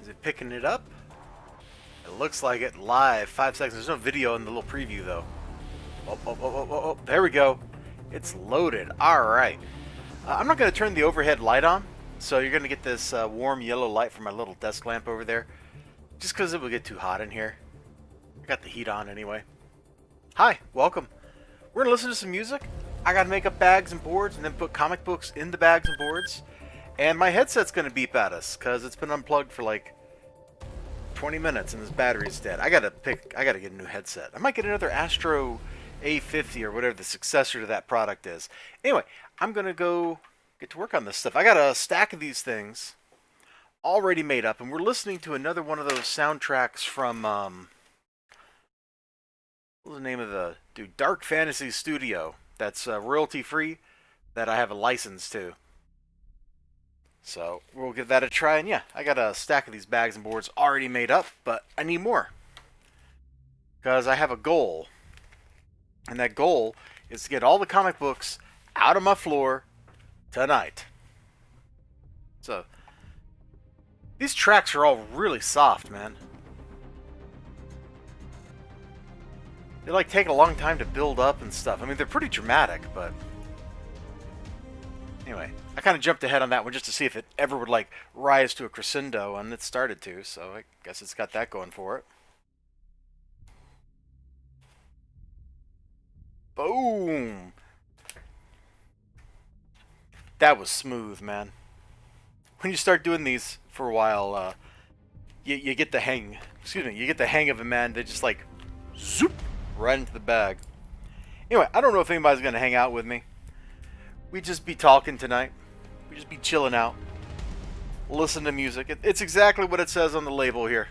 Is it picking it up? It looks like it live. 5 seconds. There's no video in the little preview though. Oh, there we go. It's loaded. Alright. I'm not going to turn the overhead light on, so you're going to get this warm yellow light from my little desk lamp over there, just because it will get too hot in here. I got the heat on anyway. Hi, welcome. We're going to listen to some music. I got to make up bags and boards and then put comic books in the bags and boards. And my headset's going to beep at us because it's been unplugged for like 20 minutes and this battery's dead. I got to get a new headset. I might get another Astro A50 or whatever the successor to that product is. Anyway, I'm going to go get to work on this stuff. I got a stack of these things already made up, and we're listening to another one of those soundtracks from, what's the name of the dude? Dark Fantasy Studio. That's royalty free, that I have a license to. So we'll give that a try, and yeah, I got a stack of these bags and boards already made up, but I need more. Because I have a goal. And that goal is to get all the comic books out of my floor tonight. So, these tracks are all really soft, man. They like take a long time to build up and stuff. I mean, they're pretty dramatic, but anyway, I kind of jumped ahead on that one just to see if it ever would like rise to a crescendo, and it started to, so I guess it's got that going for it. Boom! That was smooth, man. When you start doing these for a while, you get the hang. Excuse me, you get the hang of it, man. They just like zoop right into the bag. Anyway, I don't know if anybody's gonna hang out with me. We just be talking tonight. We just be chilling out, listen to music. It's exactly what it says on the label here.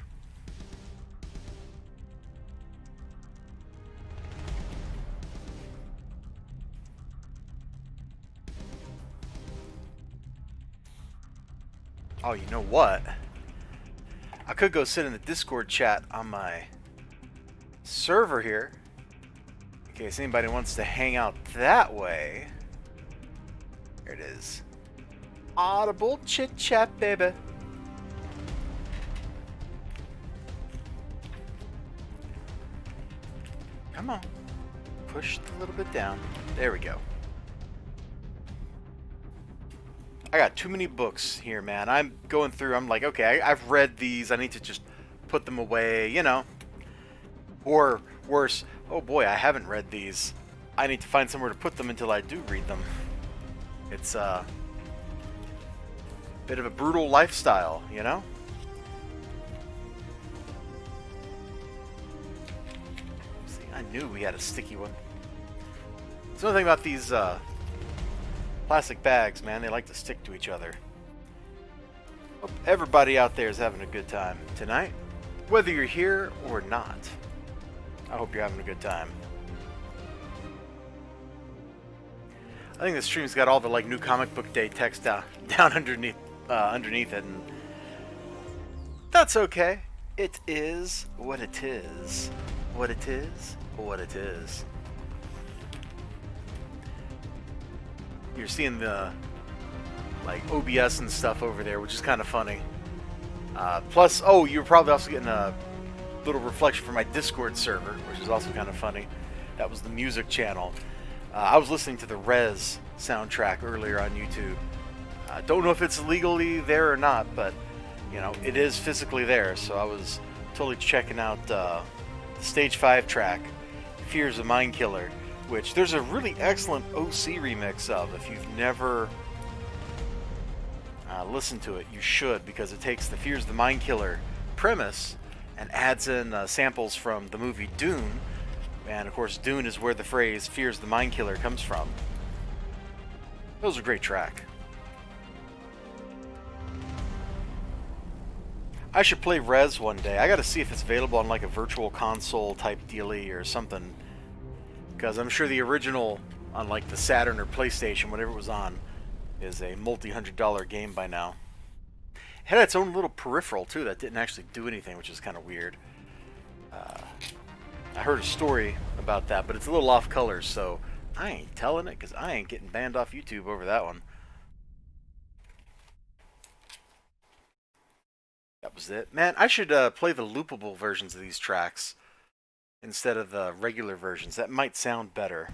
Oh, you know what? I could go sit in the Discord chat on my server here, in case anybody wants to hang out that way. There it is. Audible chit chat, baby. Come on. Push it a little bit down. There we go. I got too many books here, man. I'm going through, I'm like, okay, I've read these. I need to just put them away, you know. Or worse, oh boy, I haven't read these. I need to find somewhere to put them until I do read them. It's a bit of a brutal lifestyle, you know? See, I knew we had a sticky one. There's another thing about these plastic bags, man, they like to stick to each other. Hope everybody out there is having a good time tonight, whether you're here or not. I hope you're having a good time. I think the stream's got all the like new comic book day text down underneath it, and that's okay. It is what it is. What it is. What it is. You're seeing the like OBS and stuff over there, which is kind of funny. Plus, oh, you're probably also getting a little reflection from my Discord server, which is also kind of funny. That was the music channel. I was listening to the Rez soundtrack earlier on YouTube. Don't know if it's legally there or not, but you know, it is physically there. So I was totally checking out the Stage 5 track, Fear's a Mind Killer, which there's a really excellent OC remix of. If you've never listened to it, you should, because it takes the Fear's the Mind Killer premise and adds in samples from the movie Dune. And of course, Dune is where the phrase "Fear's the Mind Killer" comes from. That was a great track. I should play Rez one day. I gotta see if it's available on like a virtual console type dealie or something. Because I'm sure the original on like the Saturn or PlayStation, whatever it was on, is a multi-$100 game by now. It had its own little peripheral too that didn't actually do anything, which is kind of weird. I heard a story about that, but it's a little off color, so I ain't telling it because I ain't getting banned off YouTube over that one. That was it. Man, I should play the loopable versions of these tracks instead of the regular versions. That might sound better.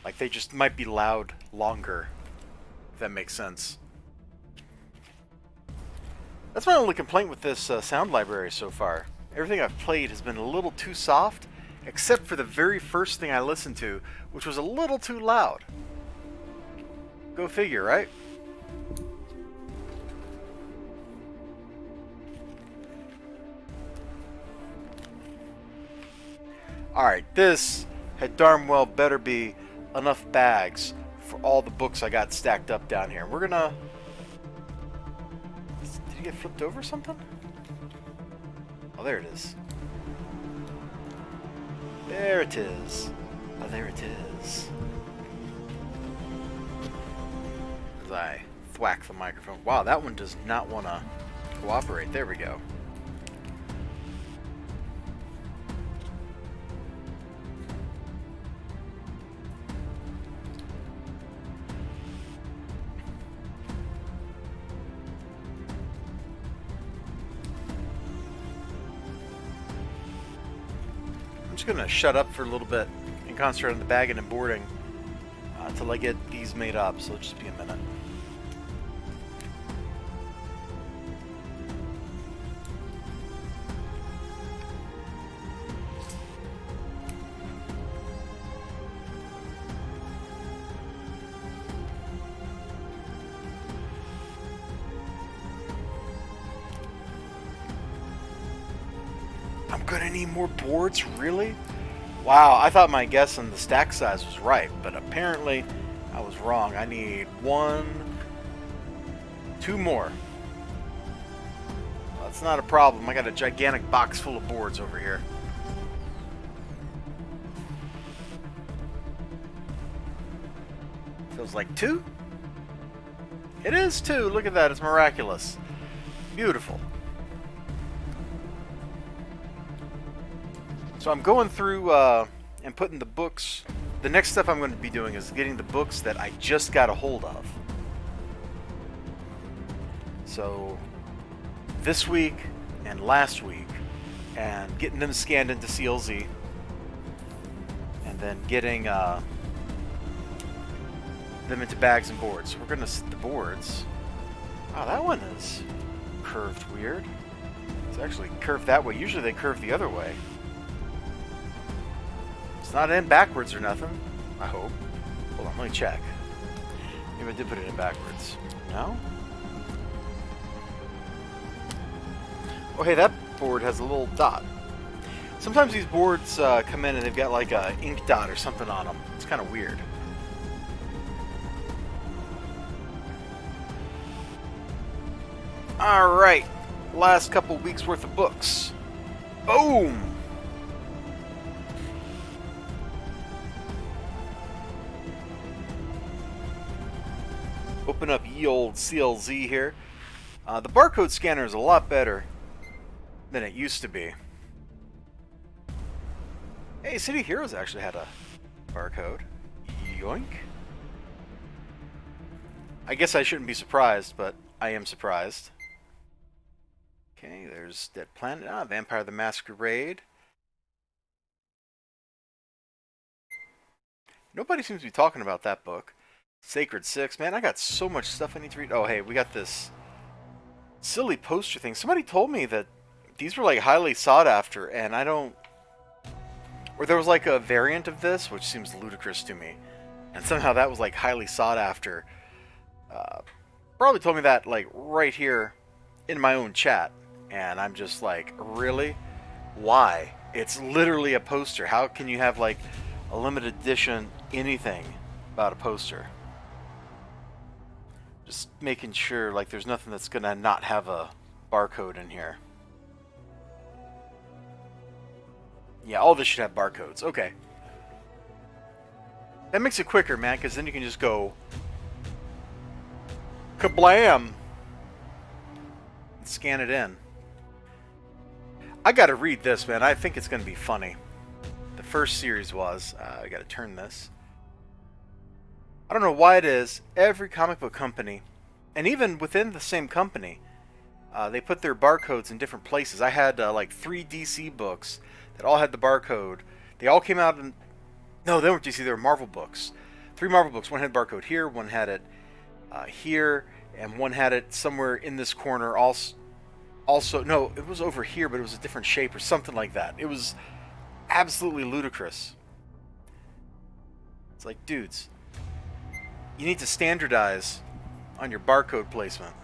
Like, they just might be loud longer, if that makes sense. That's my only complaint with this sound library so far. Everything I've played has been a little too soft, except for the very first thing I listened to, which was a little too loud. Go figure, right? Alright, this had darn well better be enough bags for all the books I got stacked up down here. We're gonna... Did he get flipped over or something? Oh, there it is. There it is. Oh, there it is. As I thwack the microphone. Wow, that one does not want to cooperate. There we go. I'm just going to shut up for a little bit and concentrate on the bagging and boarding until I get these made up, so it'll just be a minute. I'm gonna need more boards, really? Wow, I thought my guess on the stack size was right, but apparently I was wrong. I need 2 more. Well, that's not a problem. I got a gigantic box full of boards over here. Feels like 2? It is 2. Look at that. It's miraculous. Beautiful. So I'm going through and putting the books. The next step I'm going to be doing is getting the books that I just got a hold of. So this week and last week, and getting them scanned into CLZ, and then getting them into bags and boards. We're going to set the boards. Wow, that one is curved weird. It's actually curved that way. Usually they curve the other way. It's not in backwards or nothing, I hope. Hold on, let me check. Maybe I did put it in backwards. No? Oh, hey, that board has a little dot. Sometimes these boards come in and they've got like a ink dot or something on them. It's kind of weird. Alright, last couple weeks worth of books. Boom! Open up ye old CLZ here. The barcode scanner is a lot better than it used to be. Hey, City Heroes actually had a barcode. Yoink. I guess I shouldn't be surprised, but I am surprised. Okay, there's Dead Planet. Ah, Vampire the Masquerade. Nobody seems to be talking about that book. Sacred 6. Man, I got so much stuff I need to read. Oh, hey, we got this silly poster thing. Somebody told me that these were like highly sought after, and I don't... Or there was like a variant of this, which seems ludicrous to me. And somehow that was like highly sought after. Probably told me that like right here in my own chat. And I'm just like, really? Why? It's literally a poster. How can you have like a limited edition anything about a poster? Just making sure like there's nothing that's gonna not have a barcode in here. Yeah, all this should have barcodes. Okay. That makes it quicker, man, because then you can just go kablam and scan it in. I gotta read this, man. I think it's gonna be funny. The first series was. I gotta turn this. I don't know why it is. Every comic book company, and even within the same company, They put their barcodes in different places. I had like 3 DC books that all had the barcode. They all came out in... No, they weren't DC, they were Marvel books. 3 Marvel books. One had barcode here, one had it here, and one had it somewhere in this corner. Also, no, it was over here, but it was a different shape or something like that. It was absolutely ludicrous. It's like, dudes, you need to standardize on your barcode placement.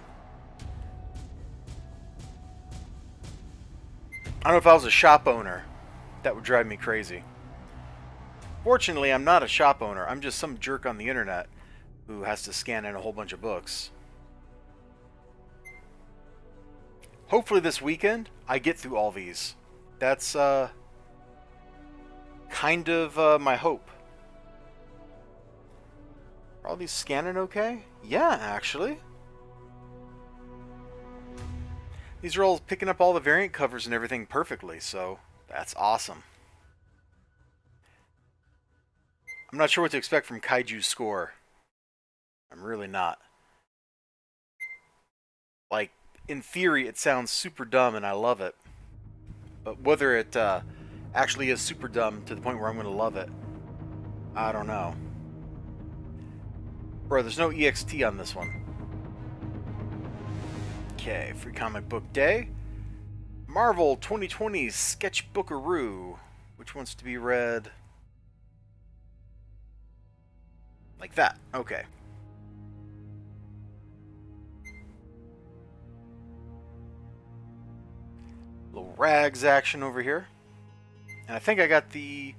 I don't know if I was a shop owner, that would drive me crazy. Fortunately, I'm not a shop owner. I'm just some jerk on the internet who has to scan in a whole bunch of books. Hopefully this weekend, I get through all these. That's kind of my hope. Are all these scanning okay? Yeah, actually. These are all picking up all the variant covers and everything perfectly, so that's awesome. I'm not sure what to expect from Kaiju's score. I'm really not. Like, in theory, it sounds super dumb and I love it. But whether it actually is super dumb to the point where I'm going to love it, I don't know. Bro, there's no EXT on this one. Okay, Free Comic Book Day. Marvel 2020's Sketchbookaroo, which wants to be read like that. Okay. Little rags action over here. And I think I got the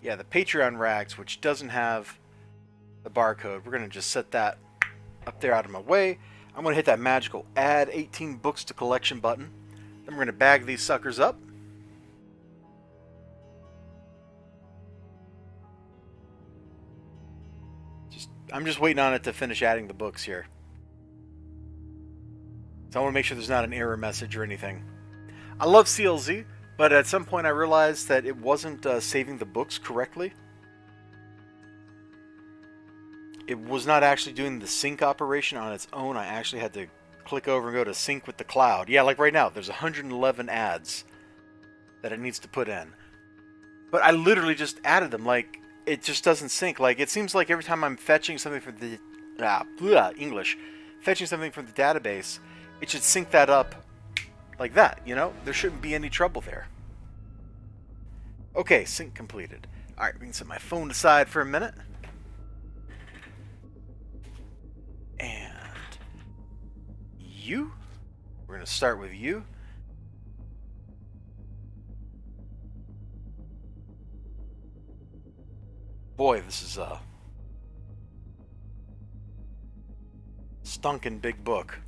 Patreon rags, which doesn't have the barcode. We're going to just set that up there out of my way. I'm going to hit that magical add 18 books to collection button. Then we're going to bag these suckers up. I'm just waiting on it to finish adding the books here. So I want to make sure there's not an error message or anything. I love CLZ, but at some point I realized that it wasn't saving the books correctly. It was not actually doing the sync operation on its own. I actually had to click over and go to sync with the cloud. Yeah, like right now, there's 111 ads that it needs to put in. But I literally just added them. Like, it just doesn't sync. Like, it seems like every time I'm fetching something from the... Fetching something from the database, it should sync that up like that, you know? There shouldn't be any trouble there. Okay, sync completed. Alright, we can set my phone aside for a minute. And you. We're going to start with you. Boy, this is a stunkin' big book.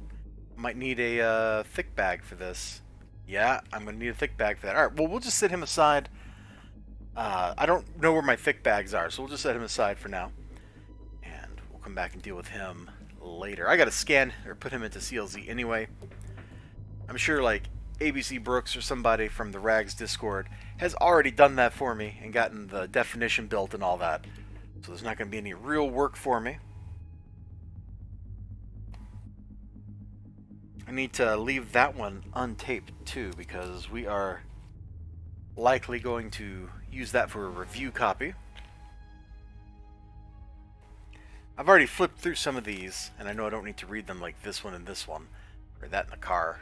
Might need a thick bag for this. Yeah, I'm going to need a thick bag for that. Alright, well, we'll just set him aside. I don't know where my thick bags are, so we'll just set him aside for now. And we'll come back and deal with him later. I gotta scan or put him into CLZ anyway. I'm sure like ABC Brooks or somebody from the Rags Discord has already done that for me and gotten the definition built and all that. So there's not going to be any real work for me. I need to leave that one untaped too because we are likely going to use that for a review copy. I've already flipped through some of these, and I know I don't need to read them like this one and this one. Or that in the car.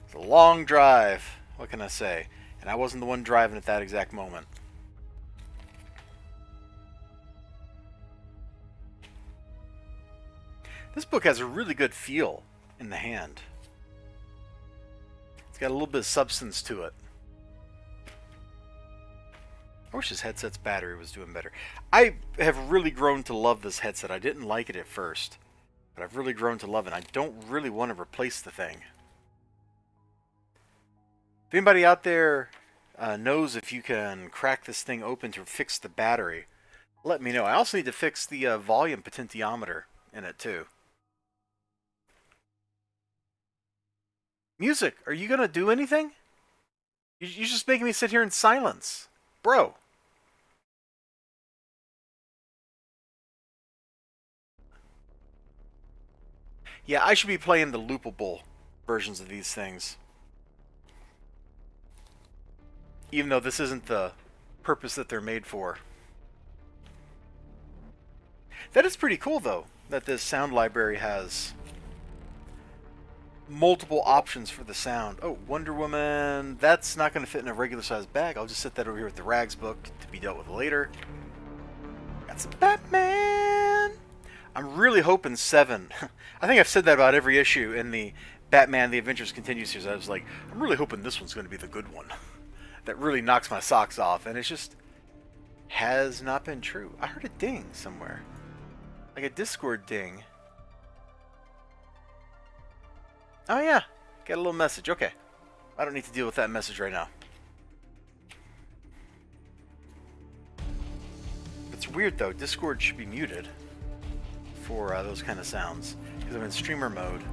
It's a long drive, what can I say? And I wasn't the one driving at that exact moment. This book has a really good feel in the hand. It's got a little bit of substance to it. I wish this headset's battery was doing better. I have really grown to love this headset. I didn't like it at first, but I've really grown to love it. I don't really want to replace the thing. If anybody out there knows if you can crack this thing open to fix the battery, let me know. I also need to fix the volume potentiometer in it too. Music, are you going to do anything? You're just making me sit here in silence. Bro. Yeah, I should be playing the loopable versions of these things. Even though this isn't the purpose that they're made for. That is pretty cool, though, that this sound library has multiple options for the sound. Oh, Wonder Woman. That's not going to fit in a regular sized bag. I'll just set that over here with the Rags book to be dealt with later. Got some Batman. I'm really hoping 7. I think I've said that about every issue in the Batman The Adventures Continue series. I was like, I'm really hoping this one's going to be the good one. That really knocks my socks off. And it just has not been true. I heard a ding somewhere. Like a Discord ding. Oh yeah, got a little message. Okay. I don't need to deal with that message right now. It's weird though, Discord should be muted for those kind of sounds, because I'm in streamer mode.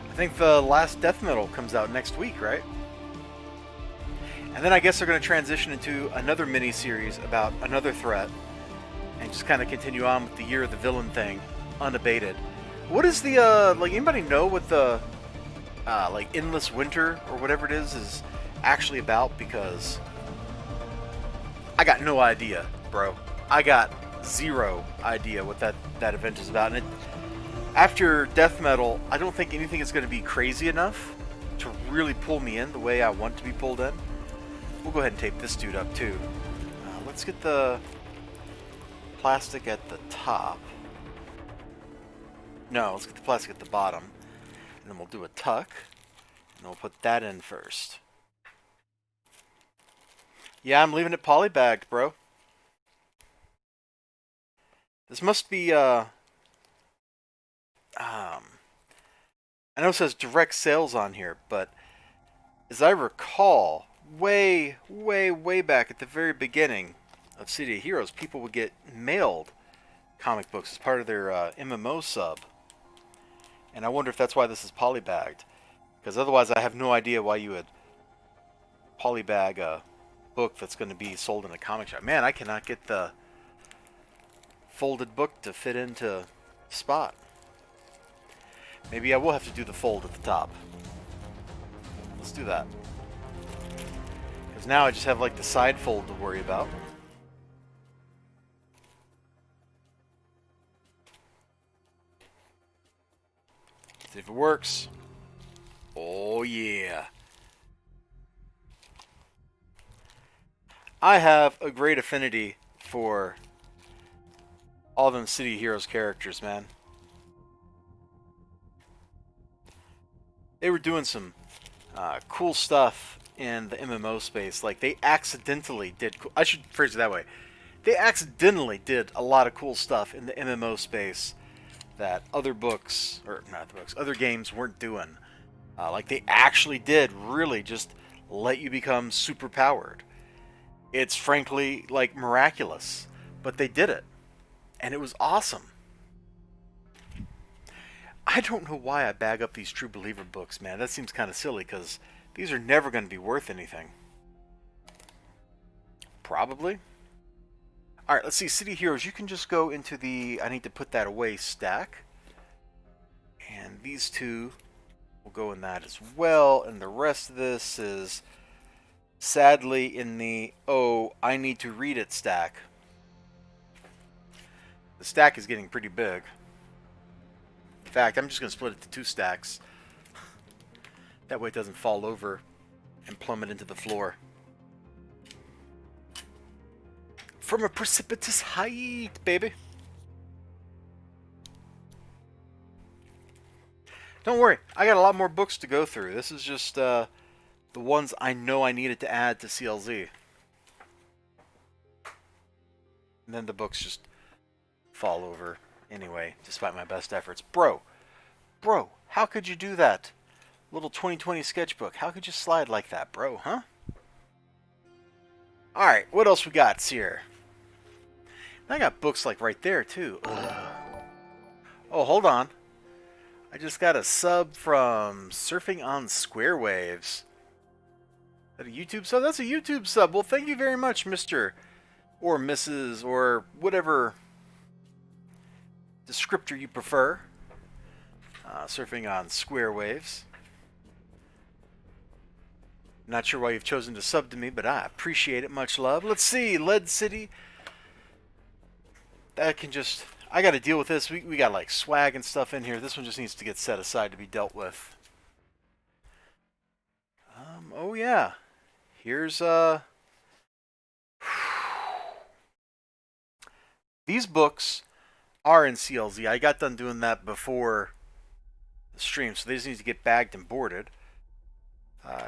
I think the last death metal comes out next week, right? And then I guess they're going to transition into another mini-series about another threat, and just kind of continue on with the Year of the Villain thing, unabated. What is the, like, anybody know what the, like, Endless Winter, or whatever it is actually about? Because I got no idea, bro. I got zero idea what that event is about. And after death metal, I don't think anything is going to be crazy enough to really pull me in the way I want to be pulled in. We'll go ahead and tape this dude up too. Let's get the plastic at the top. No, let's get the plastic at the bottom. And then we'll do a tuck. And we'll put that in first. Yeah, I'm leaving it polybagged, bro. This must be, I know it says direct sales on here, but as I recall, way back at the very beginning of City of Heroes, people would get mailed comic books as part of their MMO sub. And I wonder if that's why this is polybagged. Because otherwise I have no idea why you would polybag a book that's going to be sold in a comic shop. Man, I cannot get the folded book to fit into spot. Maybe I will have to do the fold at the top. Let's do that. Because now I just have like the side fold to worry about. See if it works. Oh yeah. I have a great affinity for all them City Heroes characters, man. They were doing some cool stuff in the MMO space. Like, they accidentally did... I should phrase it that way. They accidentally did a lot of cool stuff in the MMO space that other books, or not the books, other games weren't doing. Like, they actually did really just let you become super powered. It's frankly, like, miraculous. But they did it. And it was awesome. I don't know why I bag up these True Believer books, man. That seems kind of silly, because these are never going to be worth anything. Probably. Alright, let's see. City Heroes, you can just go into the I need to put that away stack. And these two will go in that as well. And the rest of this is sadly in the oh, I need to read it stack. The stack is getting pretty big. In fact, I'm just going to split it to 2 stacks. That way it doesn't fall over and plummet into the floor. From a precipitous height, baby. Don't worry, I got a lot more books to go through. This is just the ones I know I needed to add to CLZ. And then the books just fall over anyway, despite my best efforts. Bro, how could you do that? Little 2020 sketchbook. How could you slide like that, bro, huh? Alright, what else we got here? I got books like right there, too. Ugh. Oh, hold on. I just got a sub from Surfing on Square Waves. Is that a YouTube sub? That's a YouTube sub. Well, thank you very much, Mr. or Mrs. or whatever descriptor you prefer. Surfing on square waves. Not sure why you've chosen to sub to me, but I appreciate it. Much love. Let's see. Lead City. That can just... I got to deal with this. We got like swag and stuff in here. This one just needs to get set aside to be dealt with. Oh yeah. Here's... These books are in CLZ. I got done doing that before the stream, so they just need to get bagged and boarded.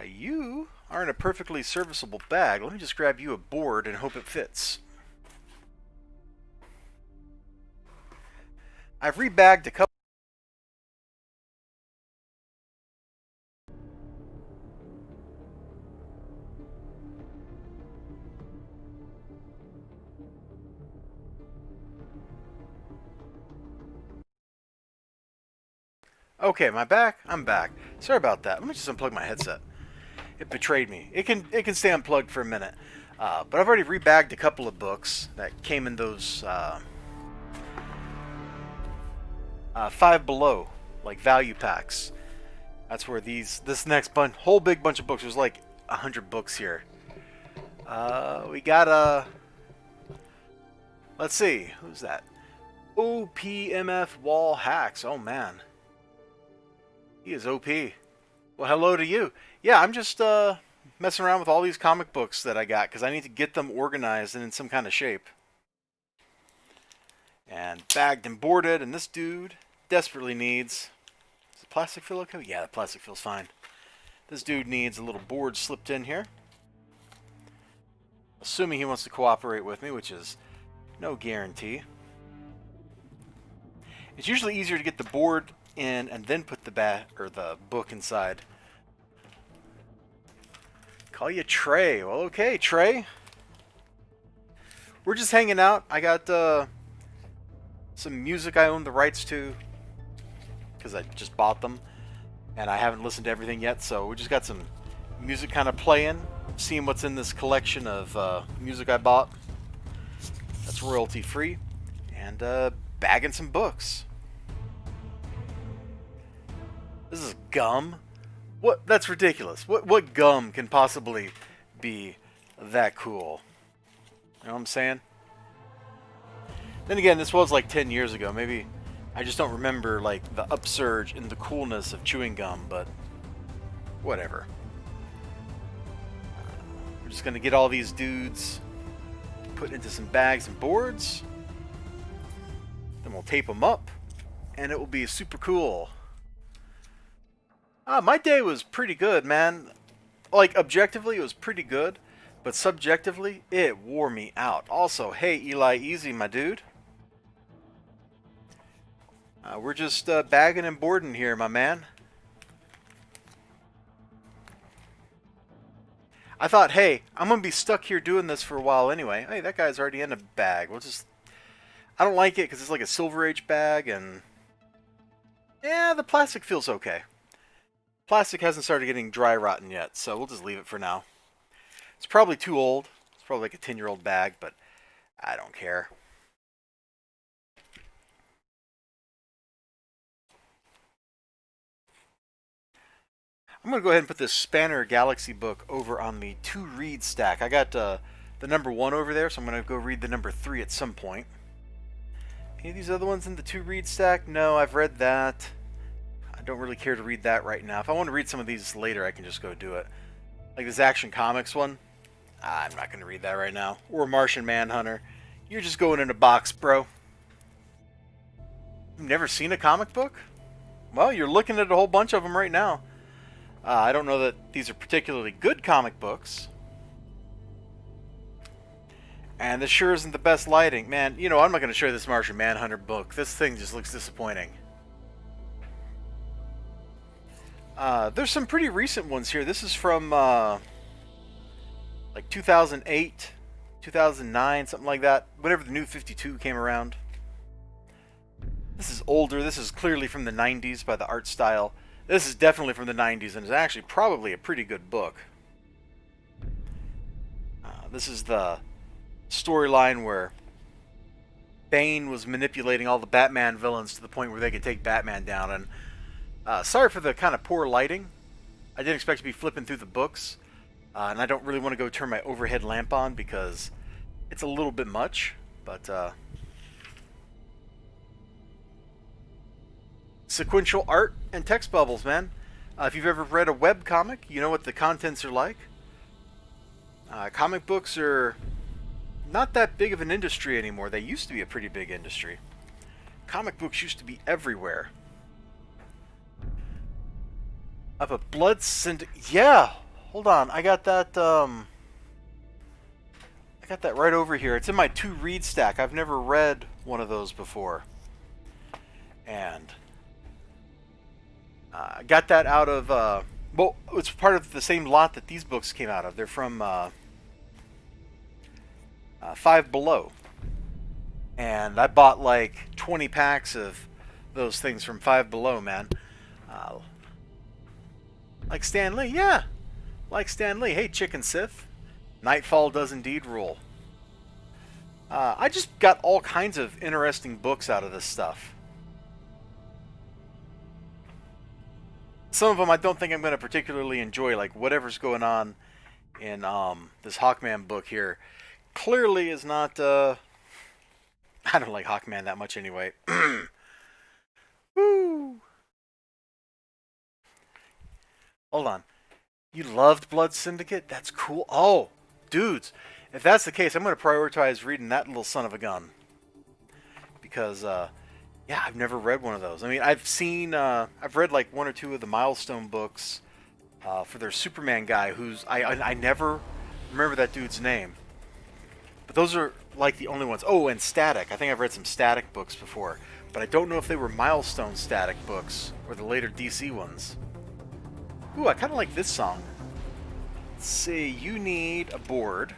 You are in a perfectly serviceable bag. Let me just grab you a board and hope it fits. I've rebagged a couple. Okay, am I back? I'm back. Sorry about that. Let me just unplug my headset. It betrayed me. It can stay unplugged for a minute. But I've already rebagged a couple of books that came in those 5 below, like value packs. That's where this next whole big bunch of books. There's like 100 books here. We got let's see, who's that? OPMF Wall Hacks. Oh man. He is OP. Well, hello to you. Yeah, I'm just messing around with all these comic books that I got because I need to get them organized and in some kind of shape. And bagged and boarded, and this dude desperately needs... Is the plastic fill okay? Yeah, the plastic fill's fine. This dude needs a little board slipped in here. Assuming he wants to cooperate with me, which is no guarantee. It's usually easier to get the board in and then put the book inside. Call you Trey. Well, okay, Trey. We're just hanging out. I got some music I own the rights to because I just bought them and I haven't listened to everything yet, so we just got some music kind of playing, seeing what's in this collection of music I bought that's royalty free, and bagging some books. This is gum? What? That's ridiculous. What gum can possibly be that cool? You know what I'm saying? Then again, this was like 10 years ago. Maybe I just don't remember like the upsurge in the coolness of chewing gum, but whatever. We're just gonna get all these dudes put into some bags and boards. Then we'll tape them up, and it will be super cool. My day was pretty good, man. Like, objectively, it was pretty good. But subjectively, it wore me out. Also, hey, Eli Easy, my dude. We're just bagging and boarding here, my man. I thought, hey, I'm going to be stuck here doing this for a while anyway. Hey, that guy's already in a bag. We'll just... I don't like it because it's like a Silver Age bag, and... yeah, the plastic feels okay. Plastic hasn't started getting dry rotten yet, so we'll just leave it for now. It's probably too old. It's probably like a 10-year-old bag, but I don't care. I'm going to go ahead and put this Spanner Galaxy book over on the to-read stack. I got the number 1 over there, so I'm going to go read the number 3 at some point. Any of these other ones in the to-read stack? No, I've read that. I don't really care to read that right now. If I want to read some of these later, I can just go do it. Like this Action Comics one. I'm not going to read that right now. Or Martian Manhunter. You're just going in a box, bro. You've never seen a comic book? Well, you're looking at a whole bunch of them right now. I don't know that these are particularly good comic books. And this sure isn't the best lighting. Man, you know, I'm not going to show you this Martian Manhunter book. This thing just looks disappointing. There's some pretty recent ones here. This is from like 2008, 2009, something like that. Whenever the New 52 came around. This is older. This is clearly from the 90s by the art style. This is definitely from the 90s and is actually probably a pretty good book. This is the storyline where Bane was manipulating all the Batman villains to the point where they could take Batman down. And sorry for the kind of poor lighting. I didn't expect to be flipping through the books. And I don't really want to go turn my overhead lamp on because it's a little bit much. But sequential art and text bubbles, man. If you've ever read a web comic, you know what the contents are like. Comic books are not that big of an industry anymore. They used to be a pretty big industry. Comic books used to be everywhere. I have a blood syndicate. Yeah, hold on. I got that. I got that right over here. It's in my to-read stack. I've never read one of those before, and I got that out of. Well, it's part of the same lot that these books came out of. They're from Five Below. And I bought like 20 packs of those things from Five Below, man. Like Stan Lee, yeah. Like Stan Lee. Hey, Chicken Sith. Nightfall does indeed rule. I just got all kinds of interesting books out of this stuff. Some of them I don't think I'm going to particularly enjoy, like whatever's going on in this Hawkman book here. Clearly is not, I don't like Hawkman that much anyway. Woo! Hold on. You loved Blood Syndicate? That's cool. Oh, dudes. If that's the case, I'm going to prioritize reading that little son of a gun. Because, yeah, I've never read one of those. I mean, I've read like one or two of the Milestone books for their Superman guy, who's, I never remember that dude's name. But those are like the only ones. Oh, and Static. I think I've read some Static books before. But I don't know if they were Milestone Static books or the later DC ones. Ooh, I kind of like this song. Let's see, you need a board.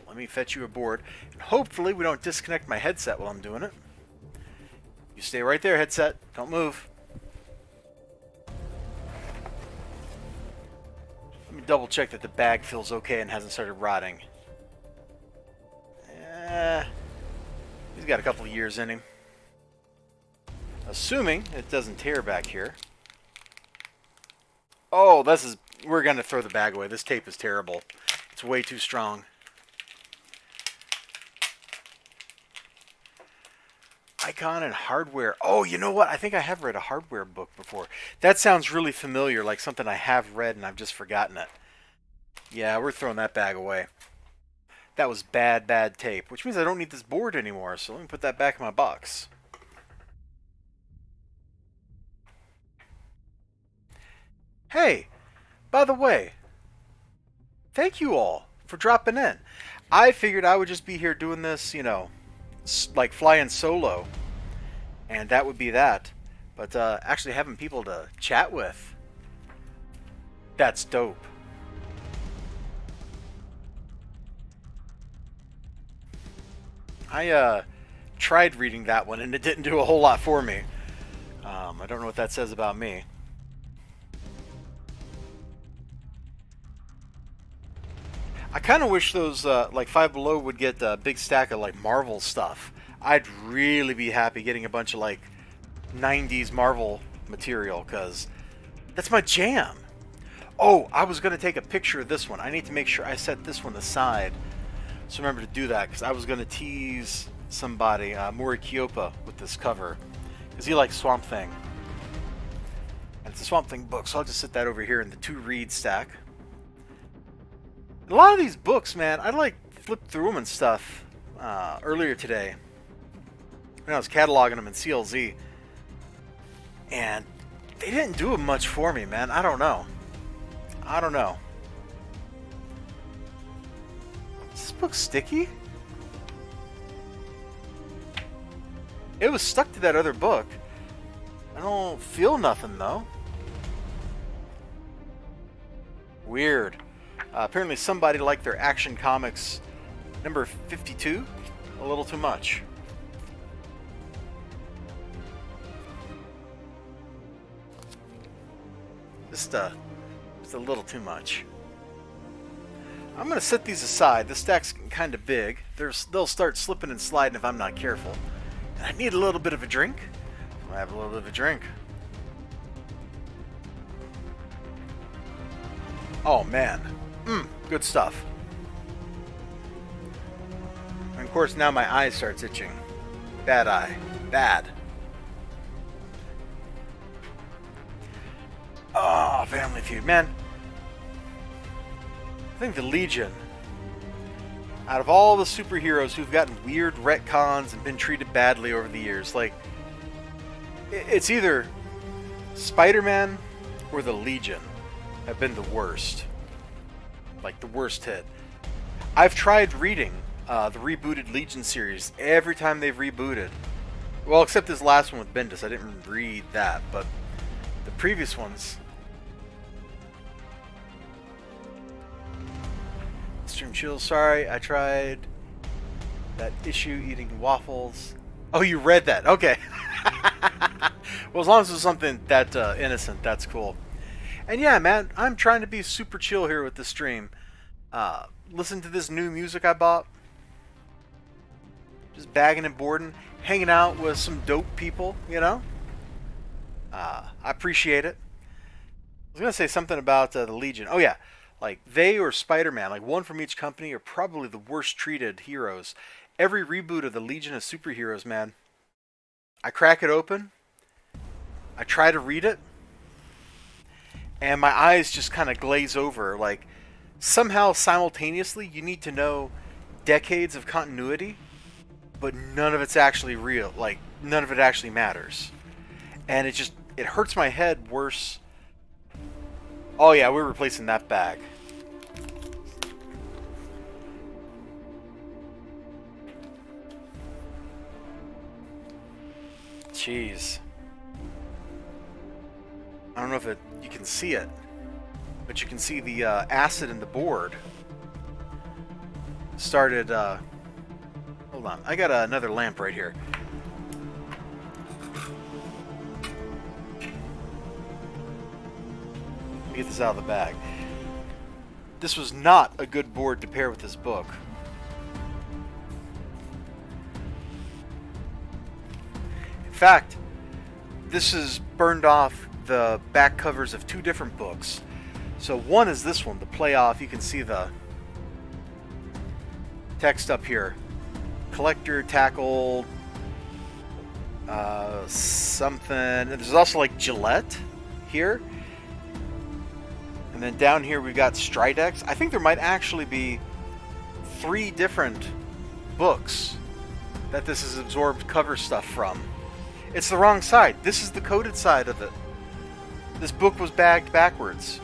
Let me fetch you a board. And hopefully we don't disconnect my headset while I'm doing it. You stay right there, headset. Don't move. Let me double check that the bag feels okay and hasn't started rotting. He's got a couple of years in him. Assuming it doesn't tear back here. Oh, we're going to throw the bag away. This tape is terrible. It's way too strong. Icon and hardware. Oh, you know what? I think I have read a hardware book before. That sounds really familiar, like something I have read and I've just forgotten it. Yeah, we're throwing that bag away. That was bad tape, which means I don't need this board anymore, so let me put that back in my box. Hey, by the way, thank you all for dropping in. I figured I would just be here doing this, you know, like flying solo, and that would be that. But actually having people to chat with, that's dope. I tried reading that one, and it didn't do a whole lot for me. I don't know what that says about me. I kind of wish those, like Five Below would get a big stack of, like, Marvel stuff. I'd really be happy getting a bunch of, like, 90s Marvel material, because that's my jam. Oh, I was going to take a picture of this one. I need to make sure I set this one aside. So remember to do that, because I was going to tease somebody, Mori Kyopa, with this cover, because he likes Swamp Thing. And it's a Swamp Thing book, so I'll just set that over here in the to-read stack. A lot of these books, man, I like flipped through them and stuff earlier today when I was cataloging them in CLZ, and they didn't do much for me, man. I don't know. Is this book sticky? It was stuck to that other book. I don't feel nothing, though. Weird. Apparently somebody liked their Action Comics number 52 a little too much. Just a little too much. I'm going to set these aside. This stack's kind of big. They'll start slipping and sliding if I'm not careful. And I need a little bit of a drink. I'll have a little bit of a drink. Oh, man. Good stuff. And of course, now my eye starts itching. Bad eye. Bad. Oh, Family Feud. Man, I think the Legion, out of all the superheroes who've gotten weird retcons and been treated badly over the years, like, it's either Spider-Man or the Legion have been the worst. Like, the worst hit. I've tried reading the rebooted Legion series every time they've rebooted. Well, except this last one with Bendis. I didn't read that, but the previous ones... Stream chill, sorry, I tried that issue eating waffles. Oh, you read that. Okay. Well, as long as it's something that innocent, that's cool. And yeah, man, I'm trying to be super chill here with the stream. Listen to this new music I bought. Just bagging and boarding, hanging out with some dope people, you know? I appreciate it. I was going to say something about the Legion. Oh, yeah. Like, they or Spider-Man, like one from each company, are probably the worst treated heroes. Every reboot of the Legion of Superheroes, man, I crack it open, I try to read it, and my eyes just kind of glaze over. Like, somehow, simultaneously, you need to know decades of continuity, but none of it's actually real. Like, none of it actually matters. And it hurts my head worse. Oh yeah, we're replacing that bag. Jeez. I don't know if you can see it, but you can see the acid in the board started... hold on, I got another lamp right here. Let me get this out of the bag. This was not a good board to pair with this book. In fact, this has burned off the back covers of two different books. So one is this one, the Playoff. You can see the text up here. Collector, tackled, something. And there's also like Gillette here. And then down here we've got Stridex. I think there might actually be 3 different books that this has absorbed cover stuff from. It's the wrong side. This is the coded side of it. This book was bagged backwards.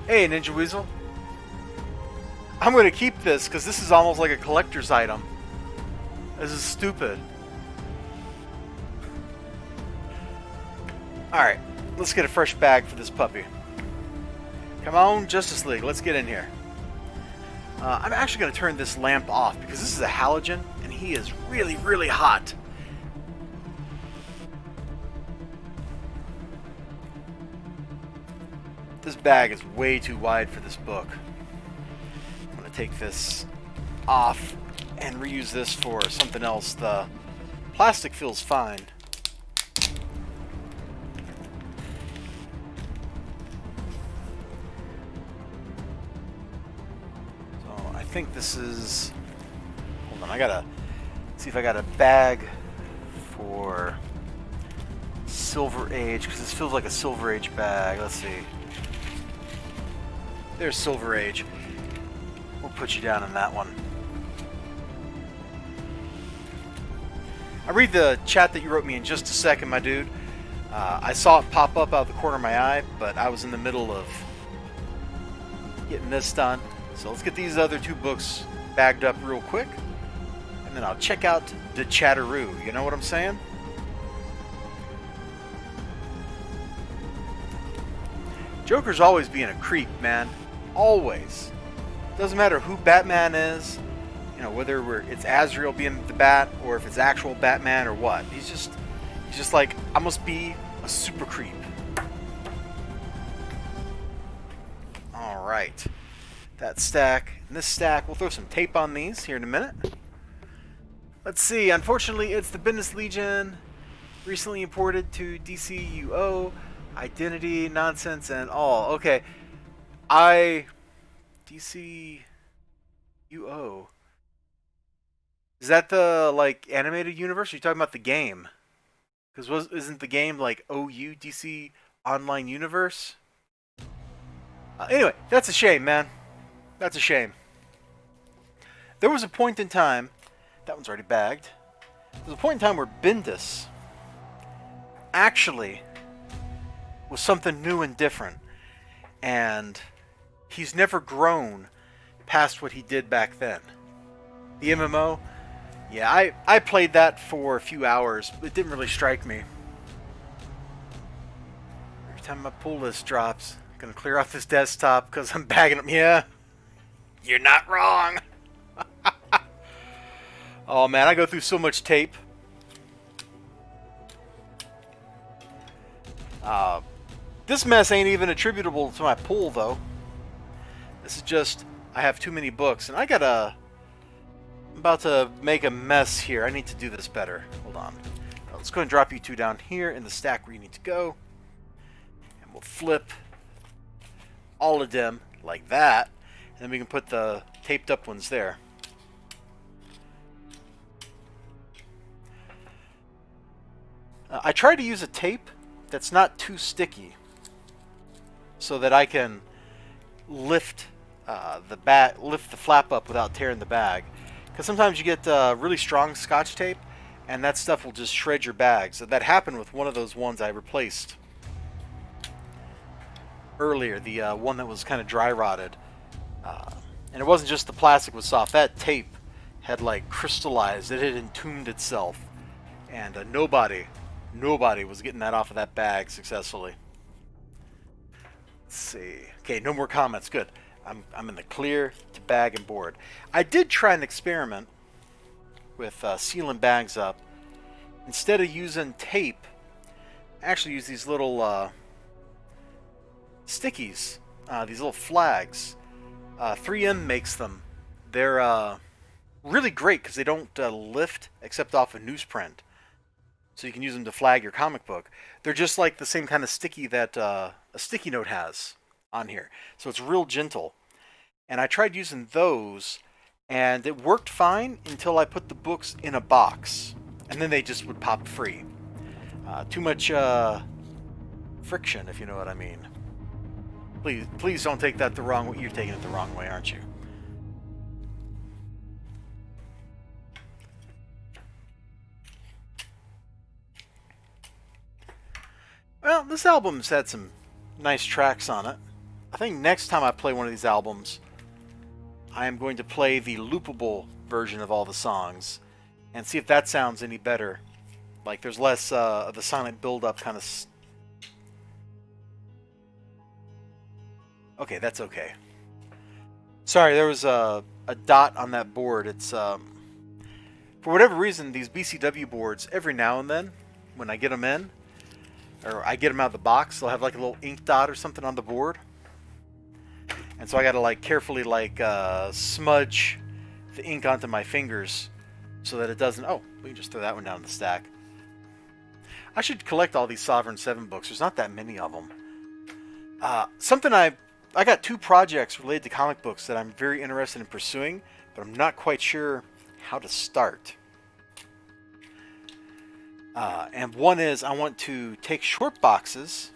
Hey, Ninja Weasel. I'm going to keep this because this is almost like a collector's item. This is stupid. Alright, let's get a fresh bag for this puppy. Come on, Justice League, let's get in here. I'm actually going to turn this lamp off because this is a halogen and he is really, really hot. This bag is way too wide for this book. I'm going to take this off and reuse this for something else. The plastic feels fine. So I think this is... Hold on, I gotta see if I got a bag for Silver Age, because this feels like a Silver Age bag. Let's see. There's Silver Age. We'll put you down on that one. I'll read the chat that you wrote me in just a second, my dude. I saw it pop up out of the corner of my eye, but I was in the middle of getting this done. So let's get these other 2 books bagged up real quick. And then I'll check out the Chatteroo. You know what I'm saying? Joker's always being a creep, man. Always. Doesn't matter who Batman is, you know, whether it's Azrael being the Bat or if it's actual Batman or what. He's just like, I must be a super creep. All Alright. That stack and this stack. We'll throw some tape on these here in a minute. Let's see. Unfortunately, it's the Business Legion. Recently imported to DCUO. Identity, nonsense, and all. Okay. DCUO. Is that the, like, animated universe? Or are you talking about the game? Because isn't the game, like, OU, DC Online Universe? Anyway, that's a shame, man. That's a shame. There was a point in time... That one's already bagged. There was a point in time where Bendis actually was something new and different. And he's never grown past what he did back then. The MMO... Yeah, I played that for a few hours, but it didn't really strike me. Every time my pull list drops, I'm going to clear off this desktop because I'm bagging them. Yeah, you're not wrong. Oh man, I go through so much tape. This mess ain't even attributable to my pull, though. This is just, I have too many books, and I'm about to make a mess here. I need to do this better. Hold on. Let's go ahead and drop you two down here in the stack where you need to go. And we'll flip all of them like that. And then we can put the taped up ones there. I try to use a tape that's not too sticky so that I can lift lift the flap up without tearing the bag. Because sometimes you get really strong Scotch tape, and that stuff will just shred your bags. So that happened with one of those ones I replaced earlier, the one that was kind of dry rotted. And it wasn't just the plastic was soft. That tape had like crystallized. It had entombed itself, and nobody was getting that off of that bag successfully. Let's see. Okay, no more comments. Good. I'm in the clear to bag and board. I did try an experiment with sealing bags up. Instead of using tape, I actually use these little stickies, these little flags. 3M makes them. They're really great because they don't lift except off a newsprint. So you can use them to flag your comic book. They're just like the same kind of sticky that a sticky note has on here. So it's real gentle. And I tried using those, and it worked fine until I put the books in a box. And then they just would pop free. Too much friction, if you know what I mean. Please don't take that the wrong way. You're taking it the wrong way, aren't you? Well, this album's had some nice tracks on it. I think next time I play one of these albums, I am going to play the loopable version of all the songs and see if that sounds any better. Like there's less of the silent build-up kind of... Okay, that's okay. Sorry, there was a dot on that board. It's for whatever reason, these BCW boards, every now and then, when I get them in, or I get them out of the box, they'll have like a little ink dot or something on the board. And so I gotta like carefully like smudge the ink onto my fingers so that it doesn't... Oh, we can just throw that one down in the stack. I should collect all these Sovereign 7 books. There's not that many of them. Something I got 2 projects related to comic books that I'm very interested in pursuing, but I'm not quite sure how to start. And one is I want to take short boxes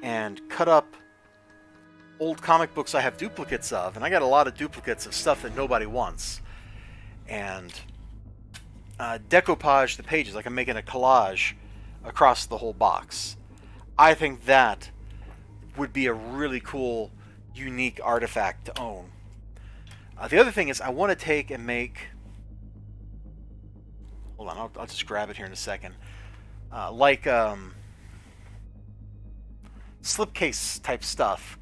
and cut up old comic books I have duplicates of, and I got a lot of duplicates of stuff that nobody wants, and decoupage the pages like I'm making a collage across the whole box. I think that would be a really cool, unique artifact to own. The other thing is I want to take and make... Hold on, I'll just grab it here in a second. Like slipcase type stuff,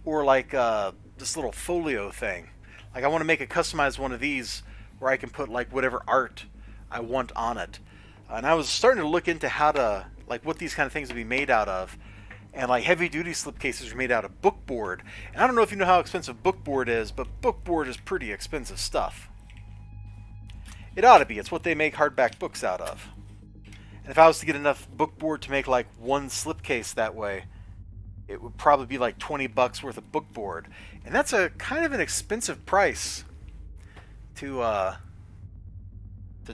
or like this little folio thing. Like I want to make a customized one of these where I can put like whatever art I want on it. And I was starting to look into how to, like what these kind of things would be made out of. And like heavy duty slipcases are made out of bookboard. And I don't know if you know how expensive bookboard is, but bookboard is pretty expensive stuff. It ought to be. It's what they make hardback books out of. And if I was to get enough bookboard to make like one slipcase that way, it would probably be like 20 bucks worth of bookboard. And that's a kind of an expensive price to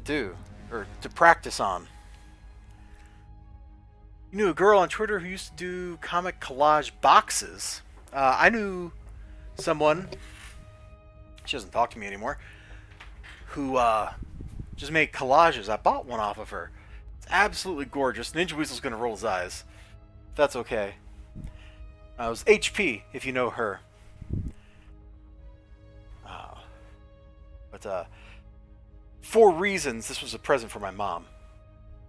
do, or to practice on. You knew a girl on Twitter who used to do comic collage boxes. I knew someone, she doesn't talk to me anymore, who just made collages. I bought one off of her. It's absolutely gorgeous. Ninja Weasel's going to roll his eyes. That's okay. It was HP, if you know her. But for reasons, this was a present for my mom.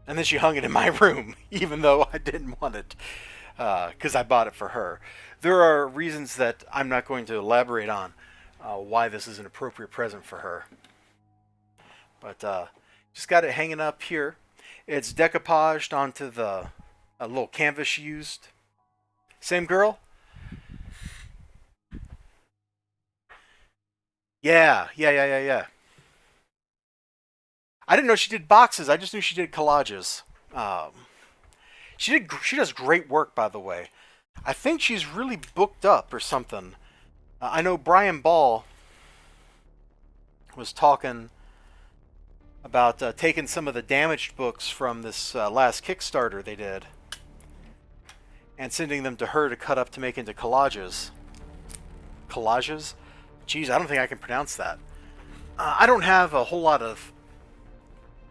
And then she hung it in my room, even though I didn't want it, because I bought it for her. There are reasons that I'm not going to elaborate on why this is an appropriate present for her. But just got it hanging up here. It's decoupaged onto the little canvas she used. Same girl? Yeah. I didn't know she did boxes. I just knew she did collages. She does great work, by the way. I think she's really booked up or something. I know Brian Ball was talking about taking some of the damaged books from this last Kickstarter they did and sending them to her to cut up to make into collages. Collages? Geez, I don't think I can pronounce that. I don't have a whole lot of,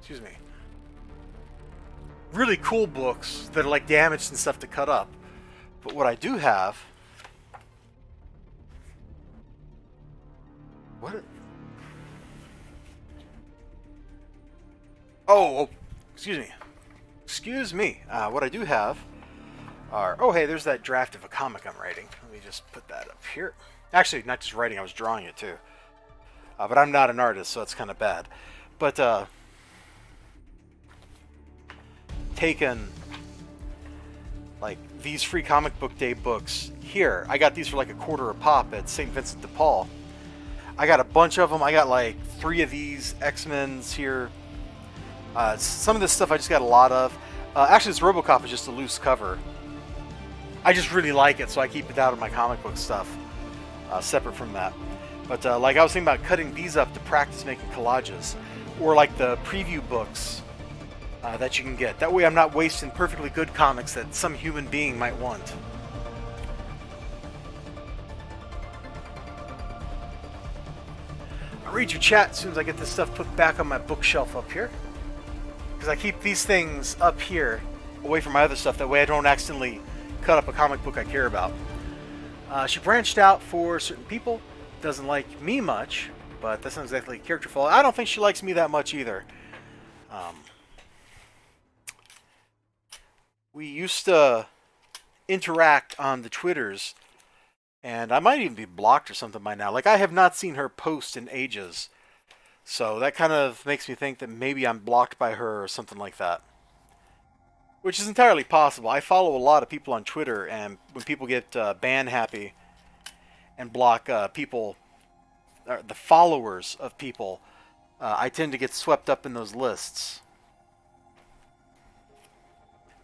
excuse me, really cool books that are like damaged and stuff to cut up. But what I do have... What? Oh, excuse me. Excuse me. What I do have are... Oh, hey, there's that draft of a comic I'm writing. Let me just put that up here. Actually, not just writing, I was drawing it too. But I'm not an artist, so it's kind of bad. But, taken, like, these free comic book day books here. I got these for like $0.25 a pop at St. Vincent de Paul. I got a bunch of them. I got like 3 of these X-Men's here. Some of this stuff I just got a lot of. Actually, this RoboCop is just a loose cover. I just really like it, so I keep it out of my comic book stuff, separate from that. But like I was thinking about cutting these up to practice making collages, or like the preview books that you can get. That way I'm not wasting perfectly good comics that some human being might want. I'll read your chat as soon as I get this stuff put back on my bookshelf up here. Because I keep these things up here away from my other stuff. That way I don't accidentally cut up a comic book I care about. She branched out for certain people. Doesn't like me much, but that's not exactly character fault. I don't think she likes me that much either. We used to interact on the Twitters, and I might even be blocked or something by now. Like, I have not seen her post in ages. So that kind of makes me think that maybe I'm blocked by her or something like that. Which is entirely possible. I follow a lot of people on Twitter, and when people get ban happy and block people, or the followers of people, I tend to get swept up in those lists.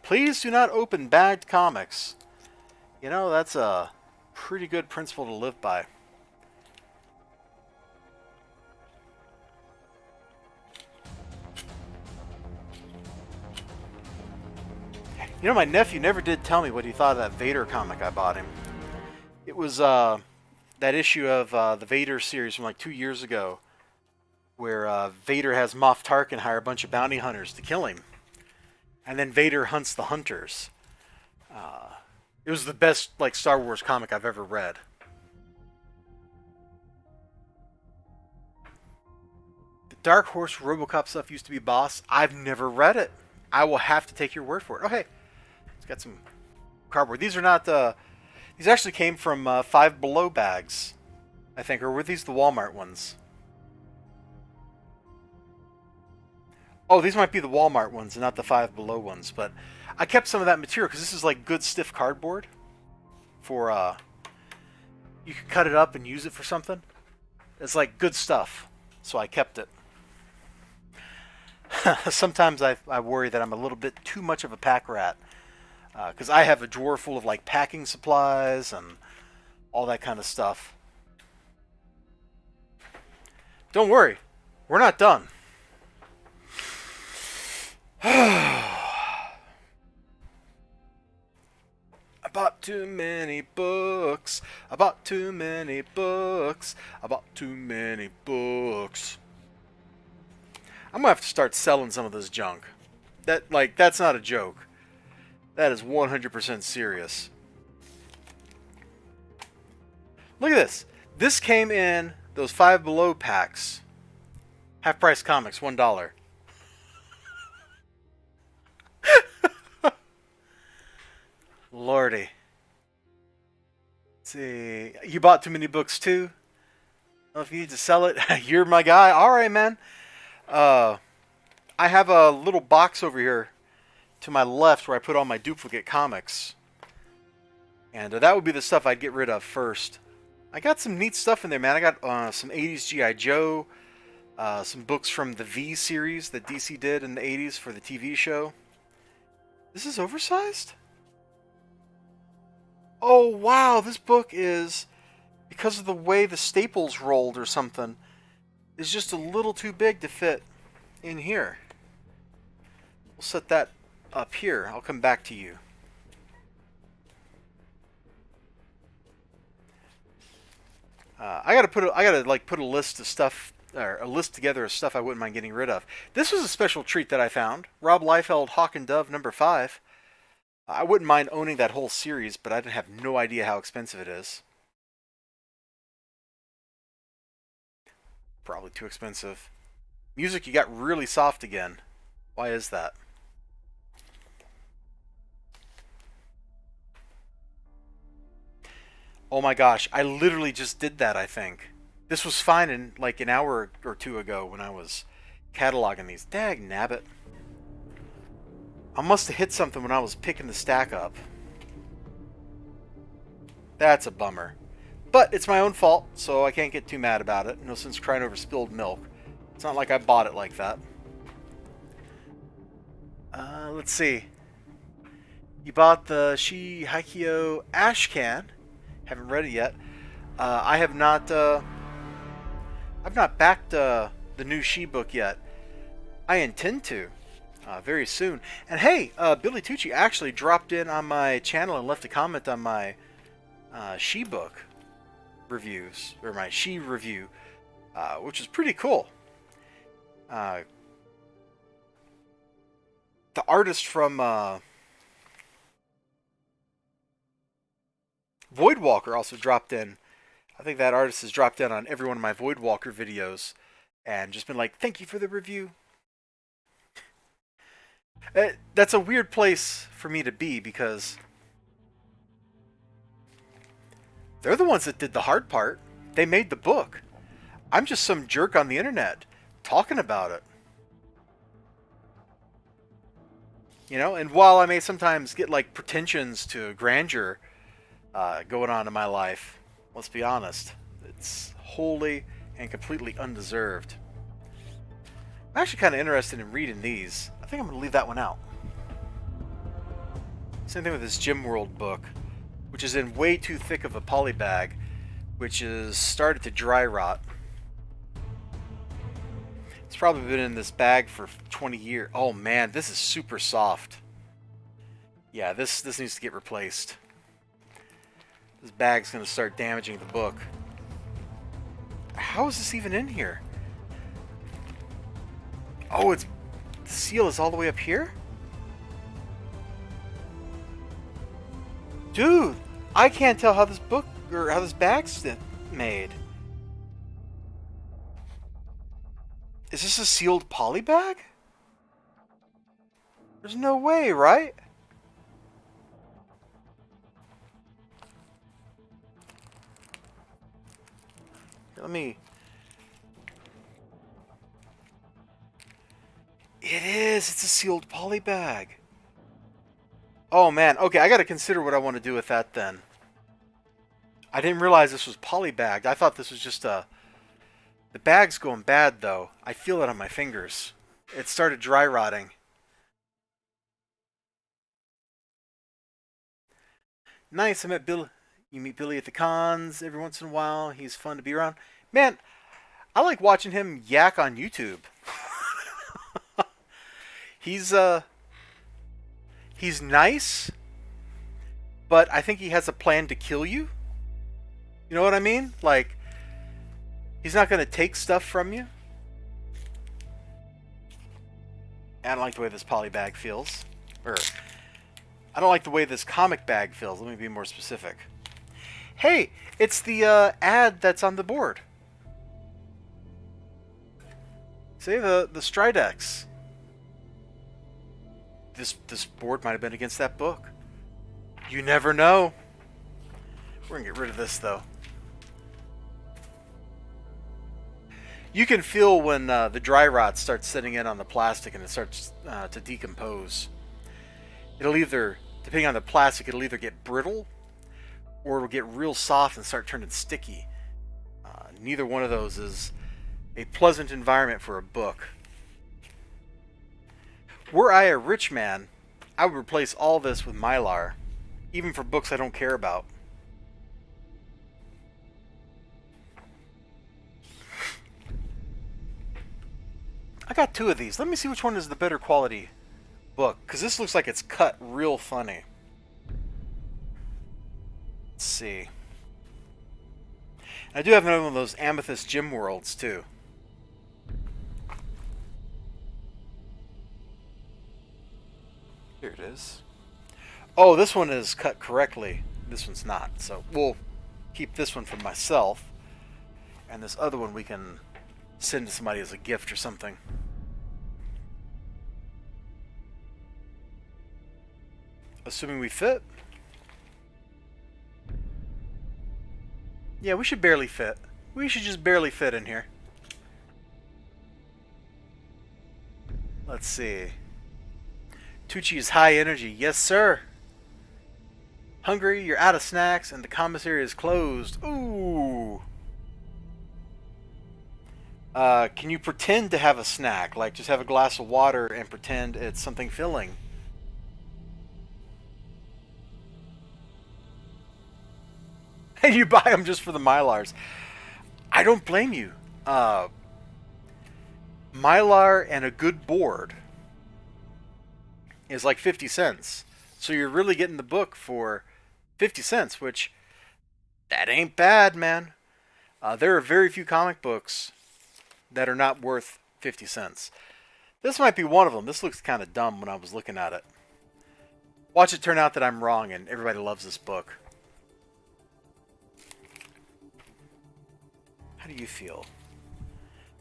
Please do not open bagged comics. You know, that's a pretty good principle to live by. You know, my nephew never did tell me what he thought of that Vader comic I bought him. It was that issue of the Vader series from like 2 years ago, where Vader has Moff Tarkin hire a bunch of bounty hunters to kill him. And then Vader hunts the hunters. It was the best like Star Wars comic I've ever read. The Dark Horse RoboCop stuff used to be boss. I've never read it. I will have to take your word for it. Oh, hey. It's got some cardboard. These are not... these actually came from Five Below bags, I think. Or were these the Walmart ones? Oh, these might be the Walmart ones and not the Five Below ones, but I kept some of that material because this is like good stiff cardboard for, you could cut it up and use it for something. It's like good stuff, so I kept it. Sometimes I worry that I'm a little bit too much of a pack rat, because I have a drawer full of like packing supplies and all that kind of stuff. Don't worry, we're not done. I bought too many books. I bought too many books. I bought too many books. I'm gonna have to start selling some of this junk. That's not a joke. That is 100% serious. Look at this. This came in those Five Below packs. Half price comics, $1. Lordy. Let's see. You bought too many books too? Well, if you need to sell it, you're my guy. Alright, man. I have a little box over here to my left where I put all my duplicate comics. And that would be the stuff I'd get rid of first. I got some neat stuff in there, man. I got some 80s G.I. Joe. Some books from the V series that DC did in the 80s for the TV show. This is oversized? Oh, wow. This book is, because of the way the staples rolled or something, is just a little too big to fit in here. We'll set that up here. I'll come back to you. I gotta put a list of stuff, or a list together of stuff I wouldn't mind getting rid of. This was a special treat that I found. Rob Liefeld, Hawk and Dove #5. I wouldn't mind owning that whole series, but I have no idea how expensive it is. Probably too expensive. Music, you got really soft again. Why is that? Oh my gosh, I literally just did that, I think. This was fine in like an hour or two ago when I was cataloging these. Dag nabbit. I must have hit something when I was picking the stack up. That's a bummer. But it's my own fault, so I can't get too mad about it. No sense crying over spilled milk. It's not like I bought it like that. Let's see. You bought the Shi Haikyo Ash Can. Haven't read it yet. I have not. I've not backed the new Shi book yet. I intend to very soon. And hey, Billy Tucci actually dropped in on my channel and left a comment on my Shi book reviews, or my Shi review, which is pretty cool. The artist from Voidwalker also dropped in. I think that artist has dropped in on every one of my Voidwalker videos and just been like, thank you for the review. That's a weird place for me to be because they're the ones that did the hard part. They made the book. I'm just some jerk on the internet talking about it. You know, and while I may sometimes get like pretensions to grandeur going on in my life, let's be honest, it's wholly and completely undeserved. I'm actually kind of interested in reading these. I think I'm going to leave that one out. Same thing with this Gym World book, which is in way too thick of a poly bag, which is started to dry rot. It's probably been in this bag for 20 years. Oh man, this is super soft. Yeah, this needs to get replaced. This bag's going to start damaging the book. How is this even in here? Oh, the seal is all the way up here? Dude, I can't tell how this book, or how this bag's made. Is this a sealed poly bag? There's no way, right? Let me... It is. It's a sealed poly bag. Oh, man. Okay, I got to consider what I want to do with that then. I didn't realize this was poly bagged. I thought this was just a... The bag's going bad, though. I feel it on my fingers. It started dry rotting. Nice. I met Bill. You meet Billy at the cons every once in a while. He's fun to be around. Man, I like watching him yak on YouTube. He's nice, but I think he has a plan to kill you. You know what I mean? Like, he's not going to take stuff from you. I don't like the way this poly bag feels. Or, I don't like the way this comic bag feels. Let me be more specific. Hey, it's the ad that's on the board. See, the Stridex. This board might have been against that book. You never know. We're going to get rid of this, though. You can feel when the dry rot starts setting in on the plastic and it starts to decompose. It'll either, depending on the plastic, it'll either get brittle or it'll get real soft and start turning sticky. Neither one of those is a pleasant environment for a book. Were I a rich man, I would replace all this with Mylar, even for books I don't care about. I got 2 of these. Let me see which one is the better quality book, because this looks like it's cut real funny. Let's see. I do have another one of those Amethyst Gym Worlds, too. Here it is. Oh, this one is cut correctly. This one's not. So we'll keep this one for myself. And this other one we can send to somebody as a gift or something. Assuming we fit. Yeah, we should barely fit. We should just barely fit in here. Let's see. Tucci is high energy. Yes, sir. Hungry, you're out of snacks, and the commissary is closed. Ooh. Can you pretend to have a snack? Like, just have a glass of water and pretend it's something filling. And you buy them just for the Mylars. I don't blame you. Mylar and a good board is like 50 cents. So you're really getting the book for 50 cents, which, that ain't bad, man. There are very few comic books that are not worth 50 cents. This might be one of them. This looks kind of dumb when I was looking at it. Watch it turn out that I'm wrong and everybody loves this book. How do you feel?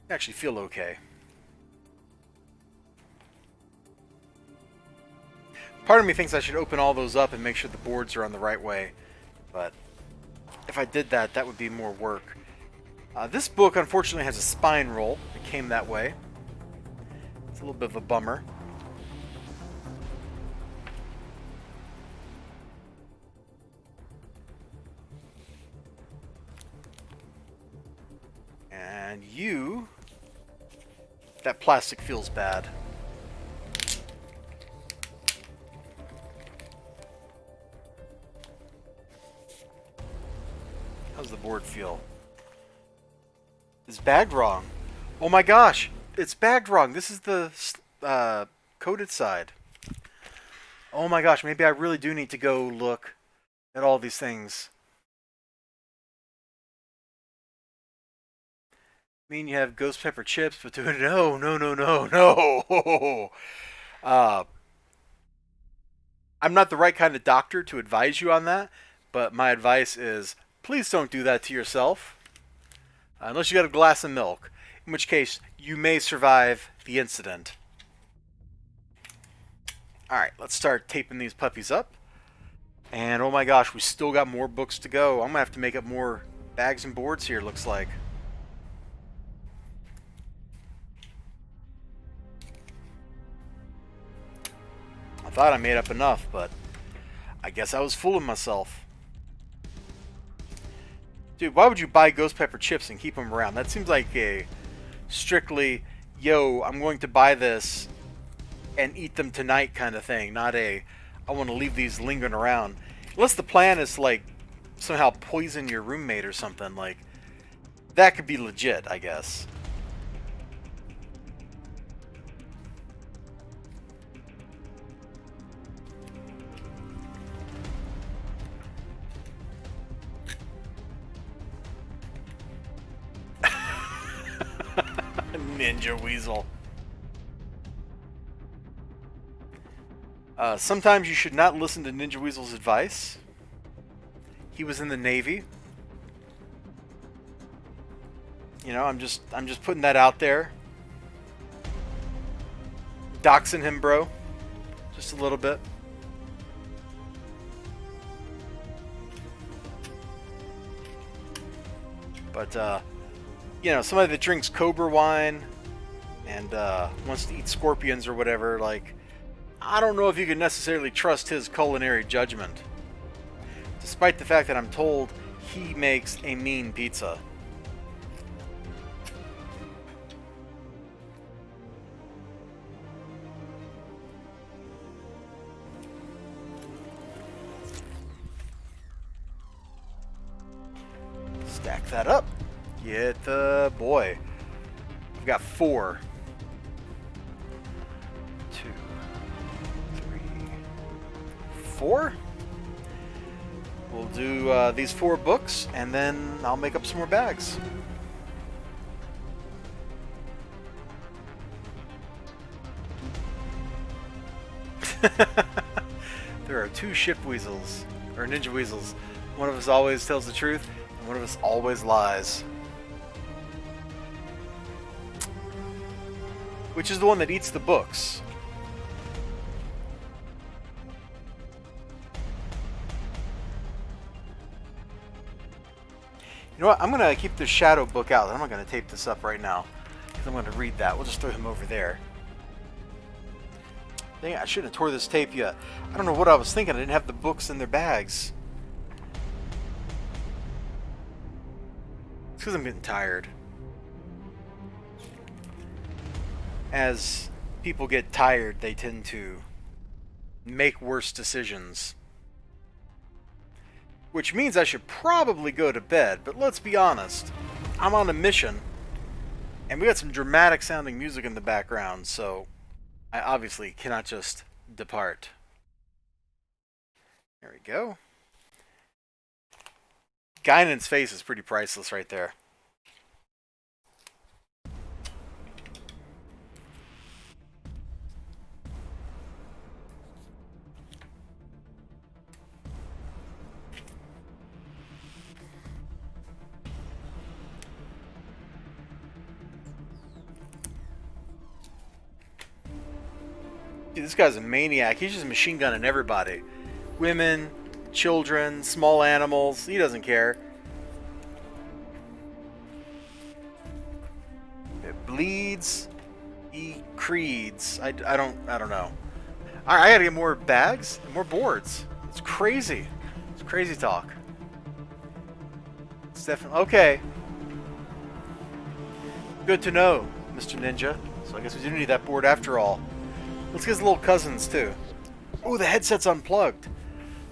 I actually feel okay. Part of me thinks I should open all those up and make sure the boards are on the right way. But if I did that, that would be more work. This book, unfortunately, has a spine roll. It came that way. It's a little bit of a bummer. And you... That plastic feels bad. How's the board feel? It's bagged wrong. Oh my gosh! It's bagged wrong. This is the coated side. Oh my gosh, maybe I really do need to go look at all these things. I mean, you have ghost pepper chips, but no. I'm not the right kind of doctor to advise you on that, but my advice is please don't do that to yourself. Unless you got a glass of milk, in which case you may survive the incident. Alright, let's start taping these puppies up. And oh my gosh, we still got more books to go. I'm going to have to make up more bags and boards here, looks like. thought I made up enough, but I guess I was fooling myself. Dude, why would you buy ghost pepper chips and keep them around? That seems like a strictly, yo, I'm going to buy this and eat them tonight kind of thing, not a, I want to leave these lingering around. Unless the plan is to, like, somehow poison your roommate or something, like, that could be legit, I guess. Ninja Weasel. Sometimes you should not listen to Ninja Weasel's advice. He was in the Navy. You know, I'm just putting that out there. Doxing him, bro. Just a little bit. But, you know, somebody that drinks Cobra wine and wants to eat scorpions or whatever, like, I don't know if you can necessarily trust his culinary judgment. Despite the fact that I'm told he makes a mean pizza. Stack that up. Get the boy. We've got 4. 2, 3, 4. We'll do these 4 books, and then I'll make up some more bags. There are 2 ship weasels, or ninja weasels. One of us always tells the truth, and one of us always lies. Which is the one that eats the books. You know what? I'm going to keep the shadow book out. I'm not going to tape this up right now, because I'm going to read that. We'll just throw him over there. Dang, I shouldn't have tore this tape yet. I don't know what I was thinking. I didn't have the books in their bags. It's because I'm getting tired. As people get tired, they tend to make worse decisions. Which means I should probably go to bed, but let's be honest. I'm on a mission, and we got some dramatic sounding music in the background, so I obviously cannot just depart. There we go. Guinan's face is pretty priceless right there. Dude, this guy's a maniac. He's just machine gunning everybody. Women, children, small animals. He doesn't care. It bleeds. He creeds. I don't know. I gotta get more bags and more boards. It's crazy. It's crazy talk. It's definitely okay. Good to know, Mr. Ninja. So I guess we do need that board after all. Let's get his little cousins, too. Oh, the headset's unplugged.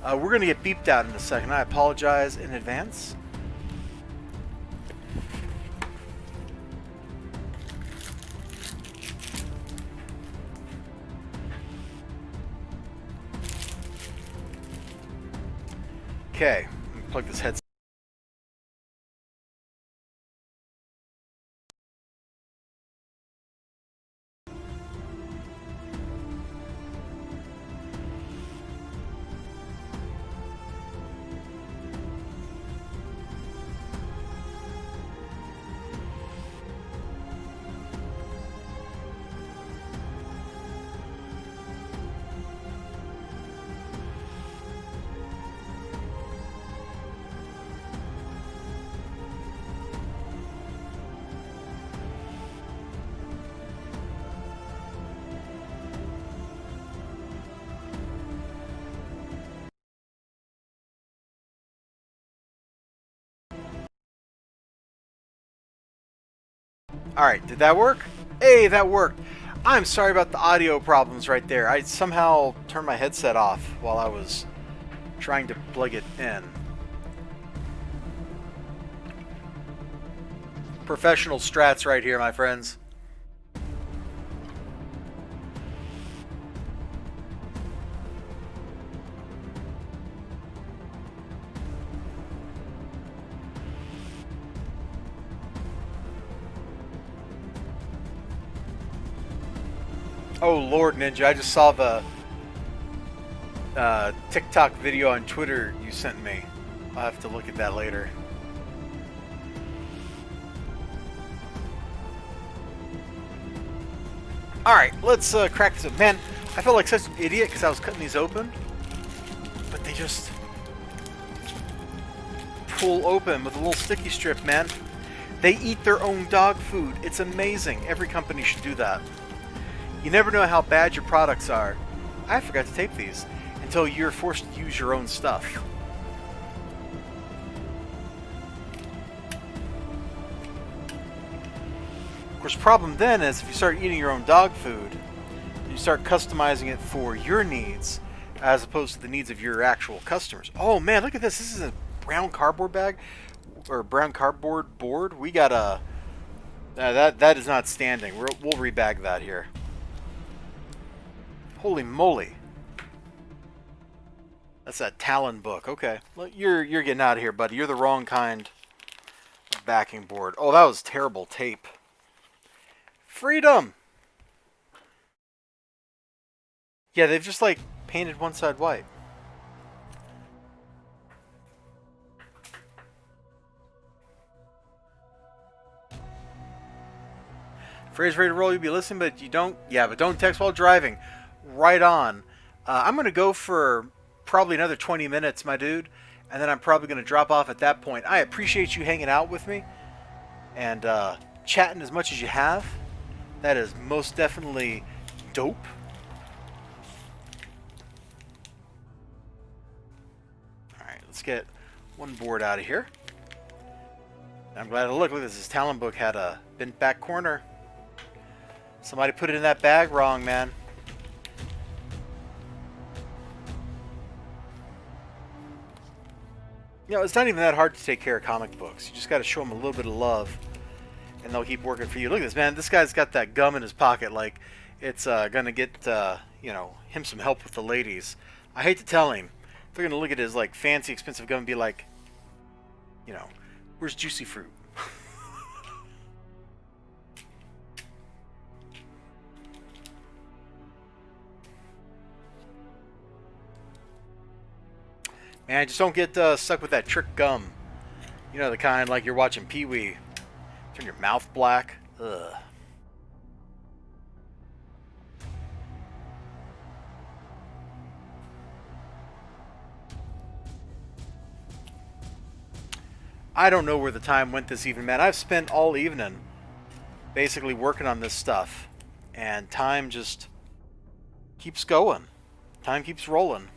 We're going to get beeped out in a second. I apologize in advance. Okay, let me plug this headset. Alright, did that work? Hey, that worked. I'm sorry about the audio problems right there. I somehow turned my headset off while I was trying to plug it in. Professional strats right here, my friends. Oh Lord, Ninja, I just saw the TikTok video on Twitter you sent me. I'll have to look at that later. Alright, let's crack this up. Man, I felt like such an idiot because I was cutting these open. But they just pull open with a little sticky strip, man. They eat their own dog food. It's amazing. Every company should do that. You never know how bad your products are. I forgot to tape these until you're forced to use your own stuff. Of course, the problem then is if you start eating your own dog food, you start customizing it for your needs as opposed to the needs of your actual customers. Oh man, look at this. This is a brown cardboard bag or brown cardboard board. We got a that is not standing. We'll rebag that here. Holy moly. That's that Talon book. Okay. Well, you're getting out of here, buddy. You're the wrong kind of backing board. Oh, that was terrible tape. Freedom! Yeah, they've just, like, painted one side white. Phrase ready to roll, you'll be listening, but you don't... Yeah, but don't text while driving. Right on. I'm going to go for probably another 20 minutes, my dude. And then I'm probably going to drop off at that point. I appreciate you hanging out with me. And chatting as much as you have. That is most definitely dope. Alright, let's get one board out of here. I'm glad to look at this. This Talon book had a bent back corner. Somebody put it in that bag wrong, man. You know, it's not even that hard to take care of comic books. You just got to show them a little bit of love, and they'll keep working for you. Look at this, man. This guy's got that gum in his pocket like it's going to get, you know, him some help with the ladies. I hate to tell him. They're going to look at his, like, fancy, expensive gum and be like, you know, where's Juicy Fruit? Man, just don't get stuck with that trick gum. You know, the kind like you're watching Pee-wee. Turn your mouth black. Ugh. I don't know where the time went this evening, man. I've spent all evening basically working on this stuff. And time just keeps going. Time keeps rolling.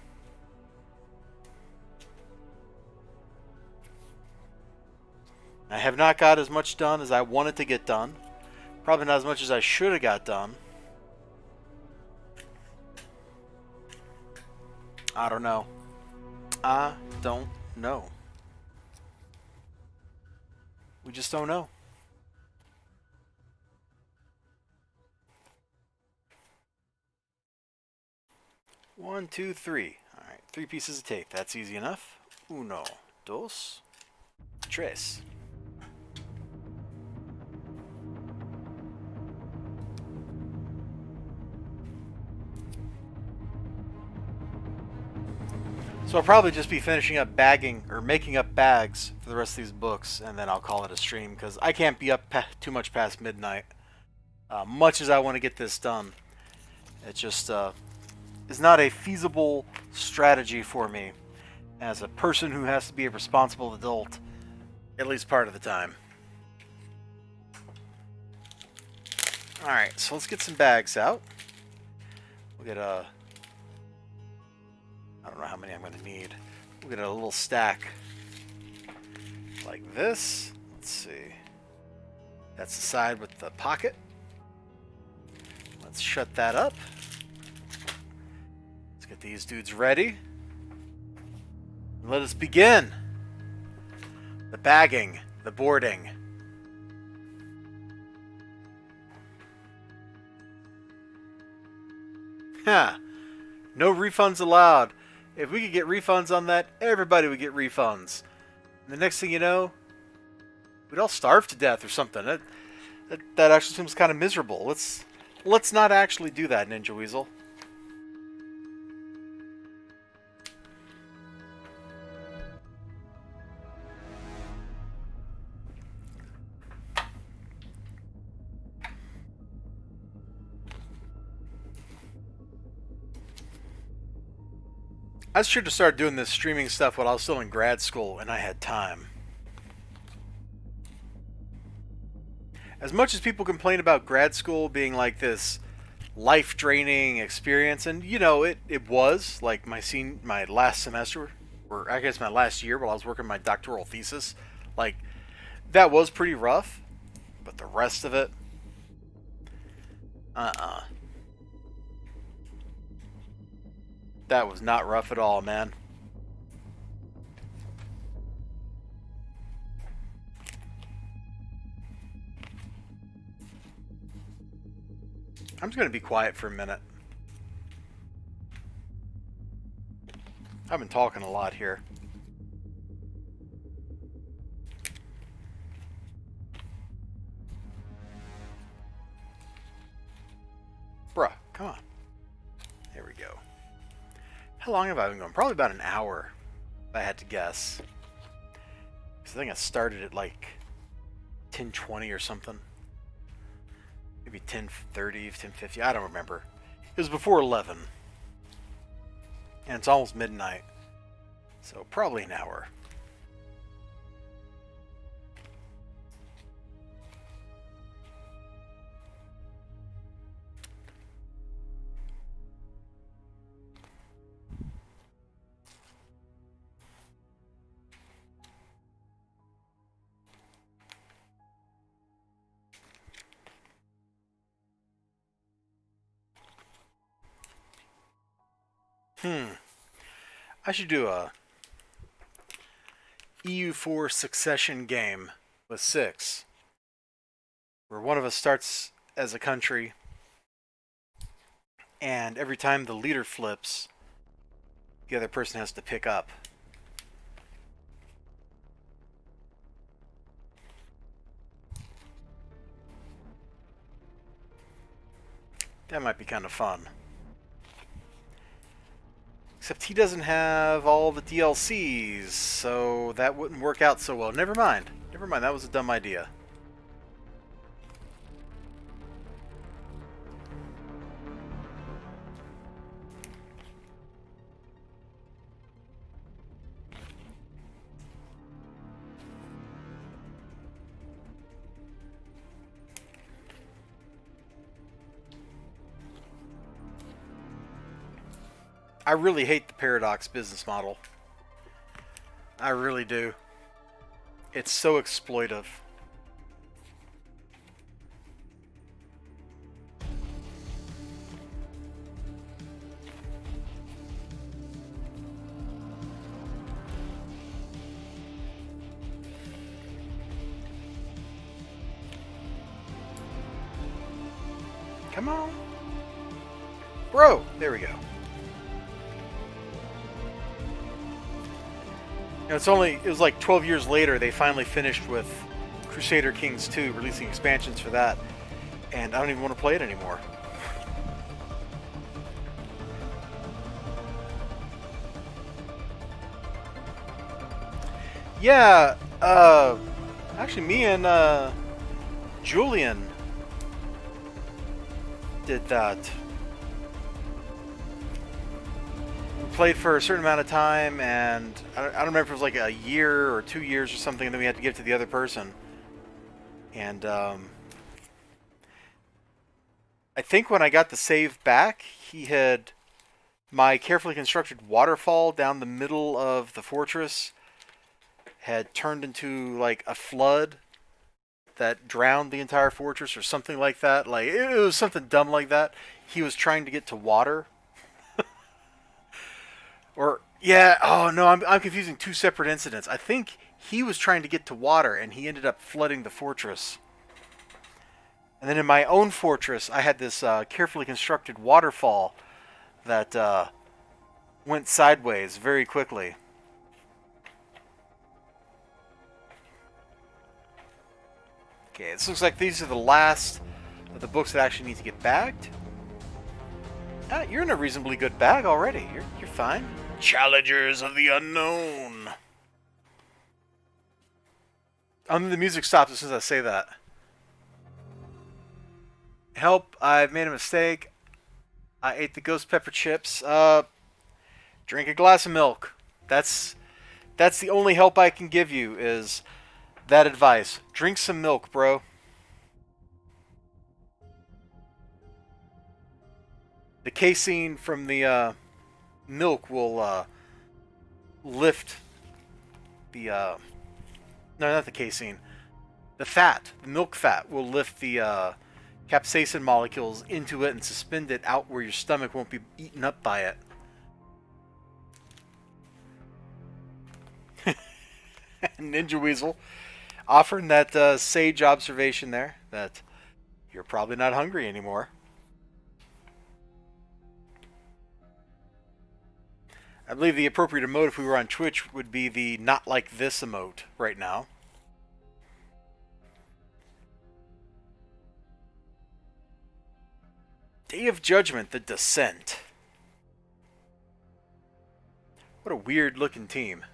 I have not got as much done as I wanted to get done. Probably not as much as I should have got done. I don't know. I don't know. We just don't know. One, two, three. Alright, 3 pieces of tape. That's easy enough. Uno, dos, tres. So I'll probably just be finishing up bagging or making up bags for the rest of these books, and then I'll call it a stream because I can't be up too much past midnight. Much as I want to get this done, it just is not a feasible strategy for me as a person who has to be a responsible adult at least part of the time. Alright, so let's get some bags out. We'll get a... I don't know how many I'm going to need. We'll get a little stack like this. Let's see. That's the side with the pocket. Let's shut that up. Let's get these dudes ready. Let us begin. The bagging, the boarding. Huh. No refunds allowed. If we could get refunds on that, everybody would get refunds. And the next thing you know, we'd all starve to death or something. That actually seems kind of miserable. Let's not actually do that, Ninja Weasel. I should have started doing this streaming stuff while I was still in grad school and I had time. As much as people complain about grad school being like this life-draining experience, and you know, it was like my last semester, or I guess my last year while I was working my doctoral thesis, like that was pretty rough, but the rest of it, that was not rough at all, man. I'm just going to be quiet for a minute. I've been talking a lot here. Bruh, come on. There we go. How long have I been going? Probably about an hour, if I had to guess. Because I think I started at like 10:20 or something. Maybe 10:30, 10:50. I don't remember. It was before 11. And it's almost midnight. So probably an hour. I should do a EU4 succession game with 6. Where one of us starts as a country, and every time the leader flips, the other person has to pick up. That might be kind of fun. Except he doesn't have all the DLCs, so that wouldn't work out so well. Never mind. Never mind, that was a dumb idea. I really hate the Paradox business model. I really do. It's so exploitive. Come on. Bro, there we go. You know, it was like 12 years later they finally finished with Crusader Kings 2, releasing expansions for that, and I don't even want to play it anymore. Yeah, actually me and Julian did that. Played for a certain amount of time, and I don't remember if it was like a year or 2 years or something, and then we had to give it to the other person. And I think when I got the save back, he had my carefully constructed waterfall down the middle of the fortress had turned into like a flood that drowned the entire fortress or something like that. Like, it was something dumb like that. He was trying to get to water. Or, yeah, oh no, I'm confusing two separate incidents. I think he was trying to get to water and he ended up flooding the fortress. And then in my own fortress, I had this carefully constructed waterfall that went sideways very quickly. Okay, this looks like these are the last of the books that actually need to get bagged. You're in a reasonably good bag already. You're fine. Challengers of the Unknown. The music stops as soon as I say that. Help, I've made a mistake. I ate the ghost pepper chips. Drink a glass of milk. That's the only help I can give you is that advice. Drink some milk, bro. The casein from the milk will lift the no, not the casein. The fat, the milk fat will lift the capsaicin molecules into it and suspend it out where your stomach won't be eaten up by it. Ninja Weasel offering that sage observation there that you're probably not hungry anymore. I believe the appropriate emote if we were on Twitch would be the not like this emote right now. Day of Judgment, the Descent. What a weird looking team.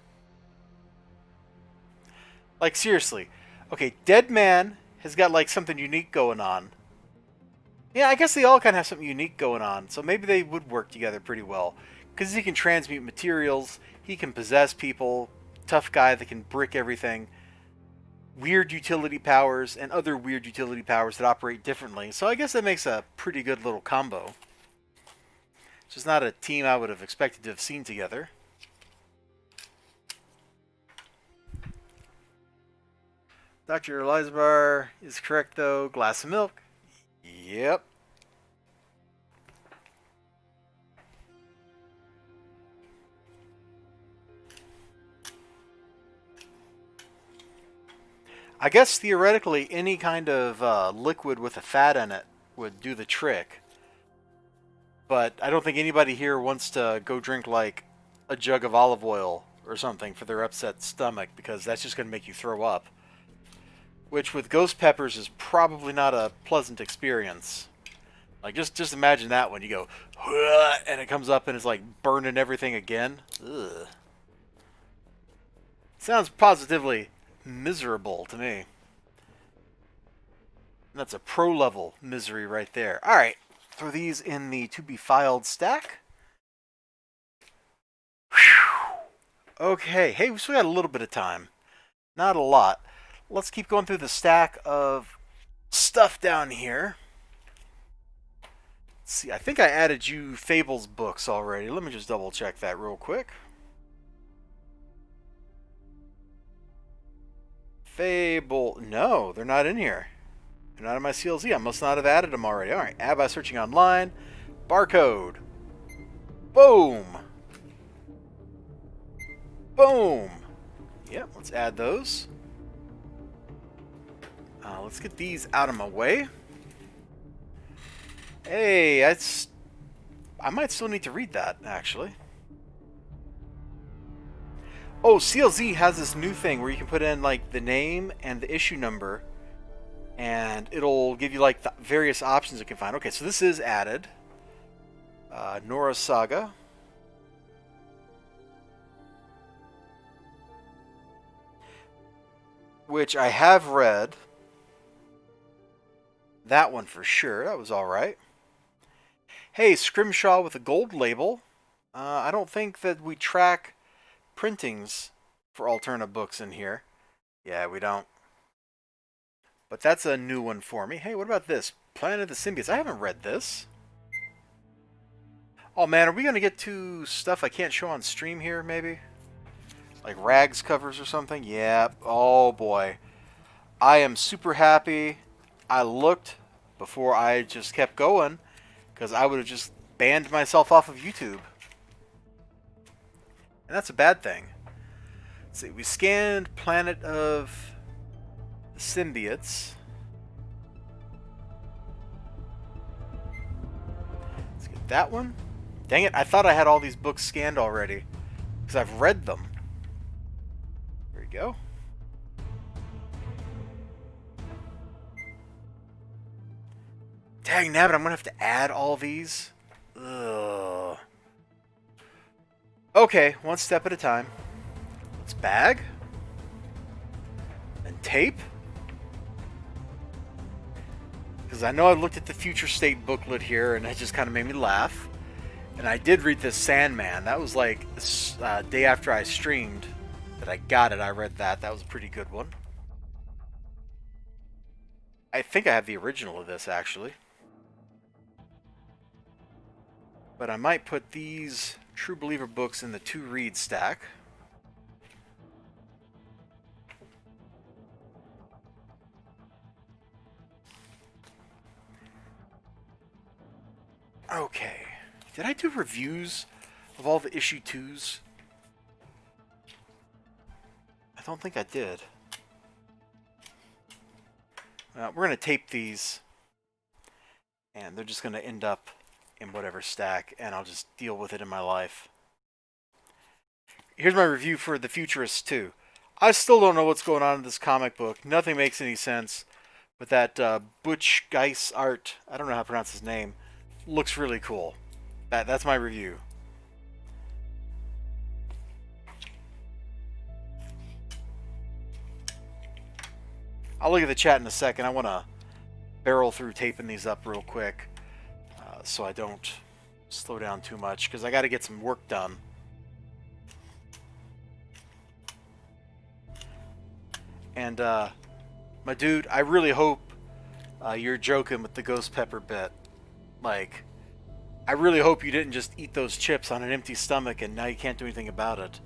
Like, seriously. Okay, Dead Man has got, like, something unique going on. Yeah, I guess they all kind of have something unique going on, so maybe they would work together pretty well. Because he can transmute materials, he can possess people, tough guy that can brick everything, weird utility powers, and other weird utility powers that operate differently. So I guess that makes a pretty good little combo. It's just not a team I would have expected to have seen together. Dr. Elizibar is correct, though. Glass of milk. Yep. I guess theoretically any kind of liquid with a fat in it would do the trick. But I don't think anybody here wants to go drink like a jug of olive oil or something for their upset stomach because that's just going to make you throw up. Which with ghost peppers is probably not a pleasant experience. Like just imagine that when you go and it comes up and it's like burning everything again. Ugh. Sounds positively miserable to me. And that's a pro level misery right there. Alright, throw these in the to be filed stack. Whew. Okay, hey, we still got a little bit of time. Not a lot. Let's keep going through the stack of stuff down here. Let's see, I think I added you Fables books already. Let me just double check that real quick. Fable. No, they're not in here. They're not in my CLZ. I must not have added them already. Alright, add by searching online. Barcode. Boom. Boom. Yep, let's add those. Let's get these out of my way. Hey, I might still need to read that, actually. Oh, CLZ has this new thing where you can put in like the name and the issue number and it'll give you like the various options you can find. Okay, so this is added. Nora Saga. Which I have read. That one for sure. That was alright. Hey, Scrimshaw with a gold label. I don't think that we track printings for Alterna books in here. Yeah, we don't. But that's a new one for me. Hey, what about this? Planet of the Symbiotes. I haven't read this. Oh man, are we going to get to stuff I can't show on stream here, maybe? Like rags covers or something? Yeah. Oh boy. I am super happy I looked before I just kept going, because I would have just banned myself off of YouTube. And that's a bad thing. Let's see, we scanned Planet of the Symbiotes. Let's get that one. Dang it, I thought I had all these books scanned already, because I've read them. There we go. Dang nabbit, I'm gonna have to add all these. Ugh. Okay, one step at a time. Let's bag. And tape. Because I know I looked at the Future State booklet here, and it just kind of made me laugh. And I did read this Sandman. That was like the day after I streamed that I got it. I read that. That was a pretty good one. I think I have the original of this, actually. But I might put these True Believer books in the to-read stack. Okay. Did I do reviews of all the issue 2s? I don't think I did. We're going to tape these, and they're just going to end up in whatever stack, and I'll just deal with it in my life. Here's my review for The Futurist 2. I still don't know what's going on in this comic book. Nothing makes any sense. But that Butch Geis art, I don't know how to pronounce his name, looks really cool. That's my review. I'll look at the chat in a second. I want to barrel through taping these up real quick, so I don't slow down too much, because I got to get some work done. And my dude, I really hope you're joking with the ghost pepper bit. Like, I really hope you didn't just eat those chips on an empty stomach and now you can't do anything about it.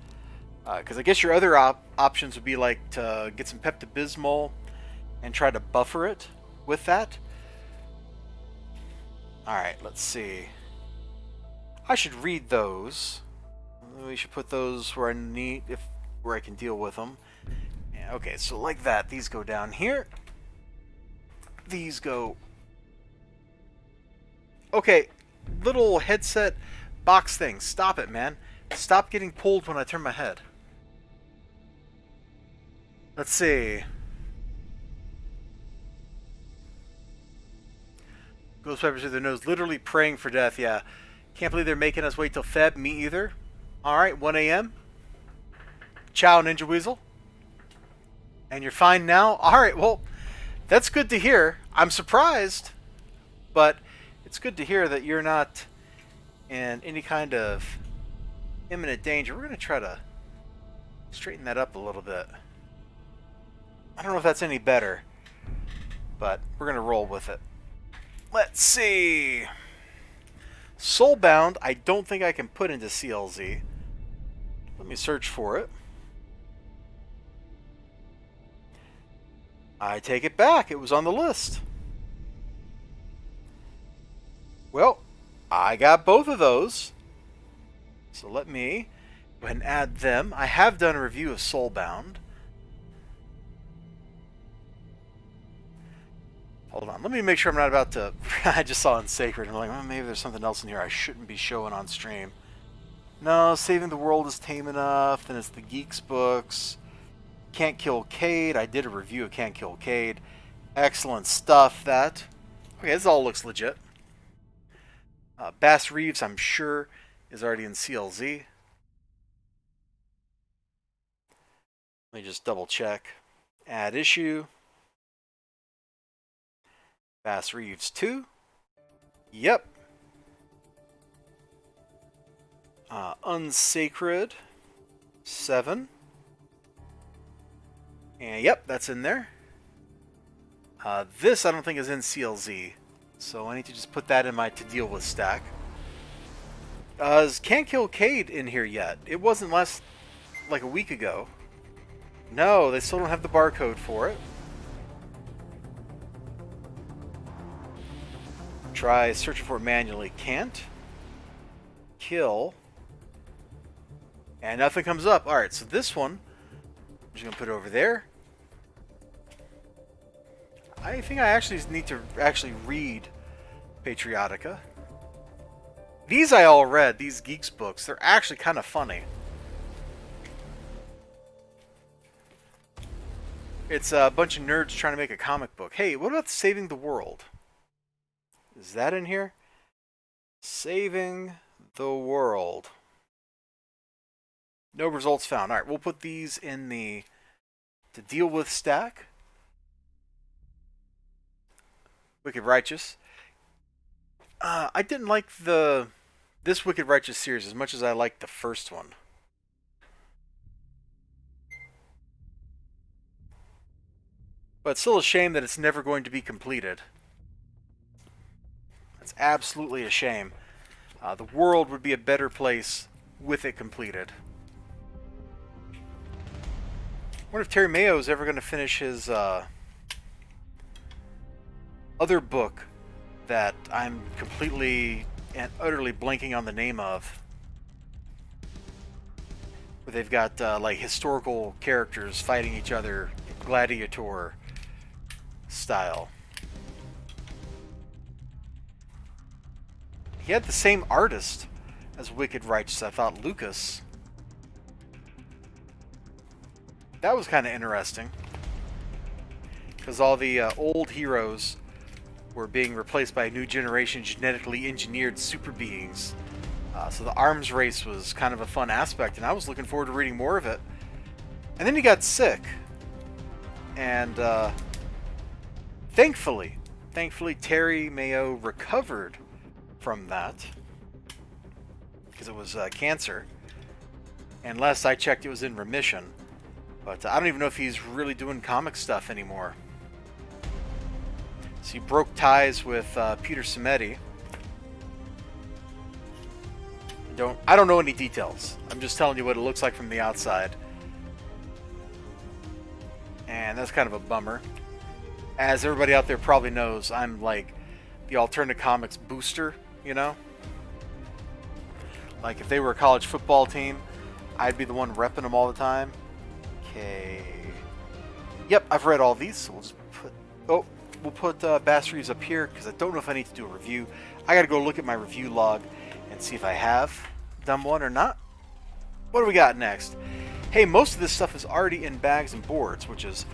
Because I guess your other options would be like to get some Pepto-Bismol and try to buffer it with that. Alright, let's see. I should read those. We should put those where I need, where I can deal with them. Yeah, okay, so like that. These go down here. These go... Okay, little headset box thing. Stop it, man. Stop getting pulled when I turn my head. Let's see. Ghost peppers through their nose, literally praying for death. Yeah, can't believe they're making us wait till Feb. Me either. All right, 1 a.m. Ciao, Ninja Weasel. And you're fine now. All right, well, that's good to hear. I'm surprised, but it's good to hear that you're not in any kind of imminent danger. We're gonna try to straighten that up a little bit. I don't know if that's any better, but we're gonna roll with it. Let's see. Soulbound, I don't think I can put into CLZ. Let me search for it. I take it back. It was on the list. Well, I got both of those. So let me go ahead and add them. I have done a review of Soulbound. Hold on, let me make sure I'm not about to... I just saw Unsacred, and I'm like, well, maybe there's something else in here I shouldn't be showing on stream. No, Saving the World is tame enough, then it's the Geeks books. Can't Kill Cade, I did a review of Can't Kill Cade. Excellent stuff, that. Okay, this all looks legit. Bass Reeves, I'm sure, is already in CLZ. Let me just double check. Add issue. Bass Reeves 2. Yep. Unsacred 7. And yep, that's in there. This I don't think is in CLZ, so I need to just put that in my to deal with stack. Is Can't Kill Cade in here yet? It wasn't like a week ago. No, they still don't have the barcode for it. Try searching for it manually. Can't. Kill. And nothing comes up. Alright, so this one, I'm just going to put it over there. I think I actually need to read Patriotica. These I all read, these Geeks books. They're actually kind of funny. It's a bunch of nerds trying to make a comic book. Hey, what about Saving the World? Is that in here? Saving the World. No results found. Alright, we'll put these in the to deal with stack. Wicked Righteous. I didn't like this Wicked Righteous series as much as I liked the first one. But it's still a shame that it's never going to be completed. It's absolutely a shame. The world would be a better place with it completed. I wonder if Terry Mayo is ever going to finish his other book that I'm completely and utterly blanking on the name of. Where they've got like historical characters fighting each other, gladiator style. He had the same artist as Wicked Righteous, I thought, Lucas. That was kind of interesting. Because all the old heroes were being replaced by a new generation genetically engineered super beings. So the arms race was kind of a fun aspect, and I was looking forward to reading more of it. And then he got sick. And thankfully Terry Mayo recovered from that. Because it was cancer. And last I checked, it was in remission. But I don't even know if he's really doing comic stuff anymore. So he broke ties with Peter Simeti. I don't know any details. I'm just telling you what it looks like from the outside. And that's kind of a bummer. As everybody out there probably knows, I'm like the alternative comics booster, you know? Like if they were a college football team, I'd be the one repping them all the time. Okay. Yep, I've read all these, so we'll just put... Oh, we'll put Bass Reeves up here, because I don't know if I need to do a review. I gotta go look at my review log and see if I have done one or not. What do we got next? Hey, most of this stuff is already in bags and boards, which is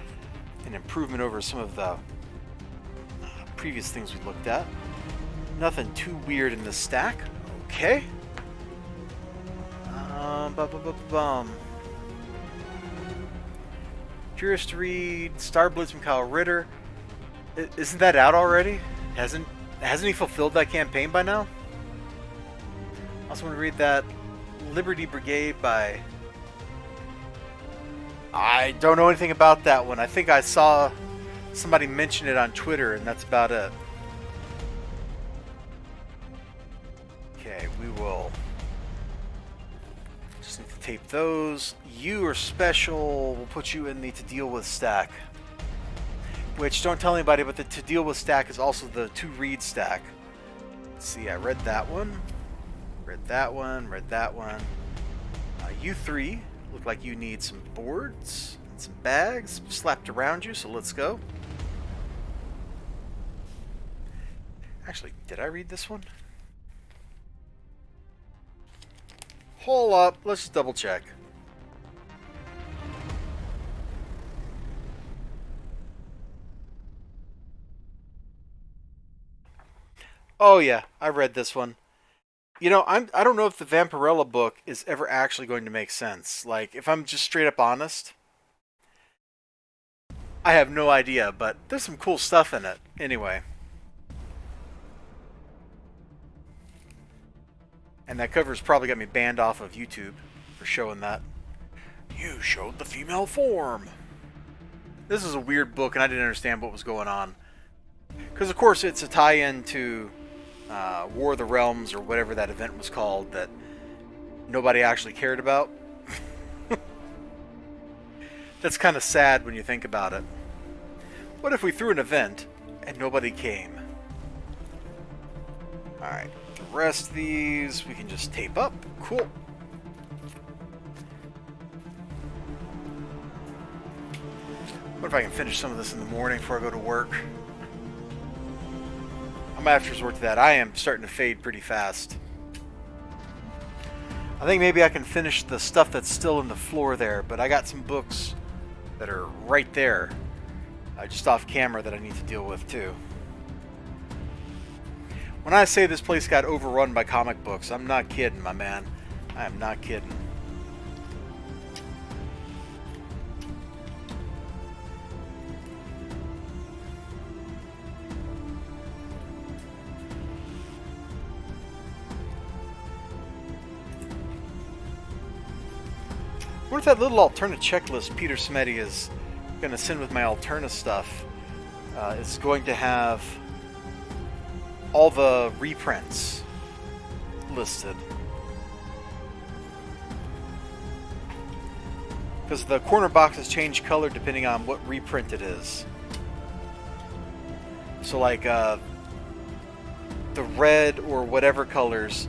an improvement over some of the previous things we looked at. Nothing too weird in this stack. Okay. Curious to read Star Blitz from Kyle Ritter. Isn't that out already? Hasn't he fulfilled that campaign by now? I also want to read that Liberty Brigade by... I don't know anything about that one. I think I saw somebody mention it on Twitter, and that's about it. Okay, we will just need to tape those. You are special. We'll put you in the to deal with stack. Which, don't tell anybody, but the to deal with stack is also the to read stack. Let's see, I read that one. Read that one. Read that one. You three look like you need some boards and some bags slapped around you, so let's go. Actually, did I read this one? Hold up, let's just double check. Oh yeah, I read this one. You know, I don't know if the Vampirella book is ever actually going to make sense. Like, if I'm just straight up honest, I have no idea, but there's some cool stuff in it. Anyway. And that cover's probably got me banned off of YouTube for showing that. You showed the female form. This is a weird book, and I didn't understand what was going on. Because, of course, it's a tie-in to War of the Realms, or whatever that event was called, that nobody actually cared about. That's kind of sad when you think about it. What if we threw an event and nobody came? Alright, the rest of these we can just tape up. Cool. What if I can finish some of this in the morning before I go to work? I might have to resort to that. I am starting to fade pretty fast. I think maybe I can finish the stuff that's still in the floor there, but I got some books that are right there, just off camera, that I need to deal with too. When I say this place got overrun by comic books, I'm not kidding, my man. I am not kidding. What if that little Alterna checklist Peter Smetty is going to send with my Alterna stuff is going to have all the reprints listed? Because the corner boxes change color depending on what reprint it is. So like the red or whatever colors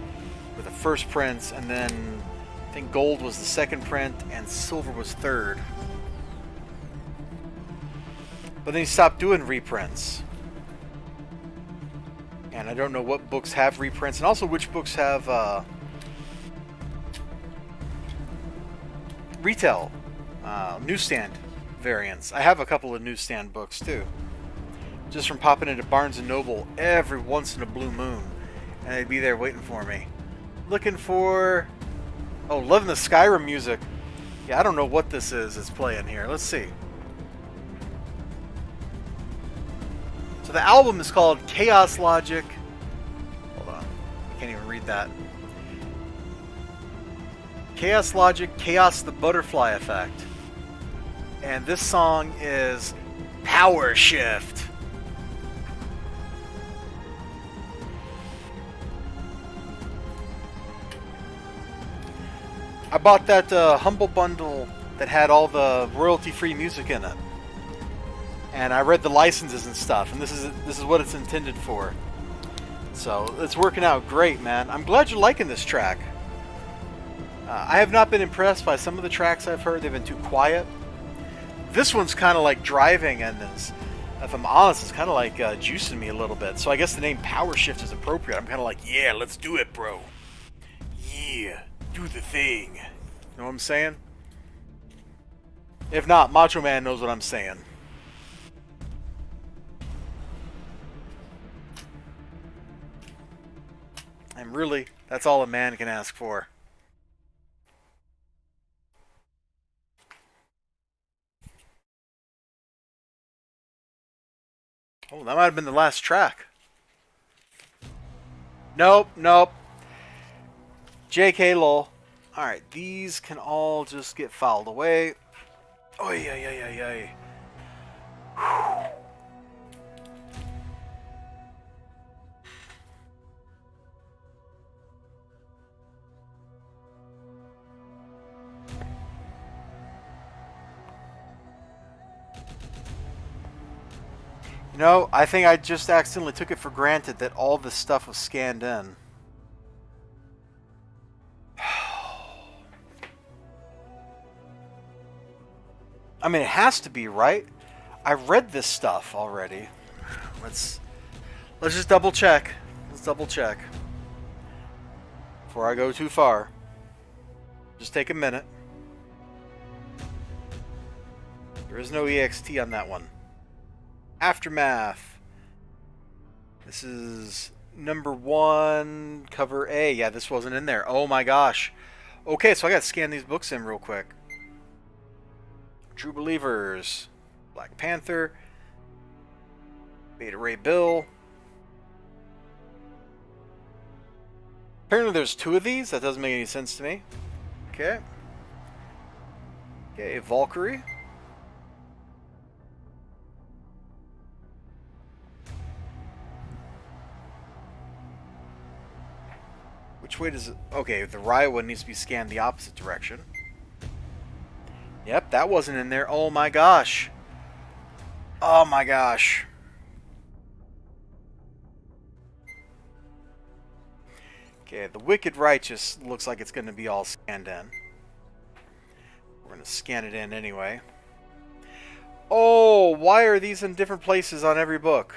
were the first prints, and then I think gold was the second print and silver was third. But then he stopped doing reprints. And I don't know what books have reprints, and also which books have retail, newsstand variants. I have a couple of newsstand books too. Just from popping into Barnes & Noble every once in a blue moon. And they'd be there waiting for me. Looking for... Oh, loving the Skyrim music. Yeah, I don't know what this is that's playing here. Let's see. So the album is called Chaos Logic. Hold on. I can't even read that. Chaos Logic, Chaos the Butterfly Effect. And this song is Power Shift. I bought that Humble Bundle that had all the royalty-free music in it, and I read the licenses and stuff, and this is what it's intended for. So it's working out great, man. I'm glad you're liking this track. I have not been impressed by some of the tracks I've heard. They've been too quiet. This one's kind of like driving, and if I'm honest, it's kind of like juicing me a little bit. So I guess the name Power Shift is appropriate. I'm kind of like, yeah, let's do it, bro. Yeah. Do the thing. You know what I'm saying? If not, Macho Man knows what I'm saying. And really, that's all a man can ask for. Oh, that might have been the last track. Nope, nope. JK lol. Alright, these can all just get filed away. Oh, yeah. You know, I think I just accidentally took it for granted that all this stuff was scanned in. I mean, it has to be, right? I read this stuff already. Let's just double check. Let's double check before I go too far. Just take a minute. There is no EXT on that one. Aftermath. This is number 1, cover A. Yeah, this wasn't in there. Oh my gosh. Okay, so I gotta scan these books in real quick. True Believers, Black Panther, Beta Ray Bill. Apparently there's 2 of these. That doesn't make any sense to me. Okay. Okay, Valkyrie. Which way does it... Okay, the Raya one needs to be scanned the opposite direction. Yep, that wasn't in there. Oh my gosh. Oh my gosh. Okay, the Wicked Righteous looks like it's going to be all scanned in. We're going to scan it in anyway. Oh, why are these in different places on every book?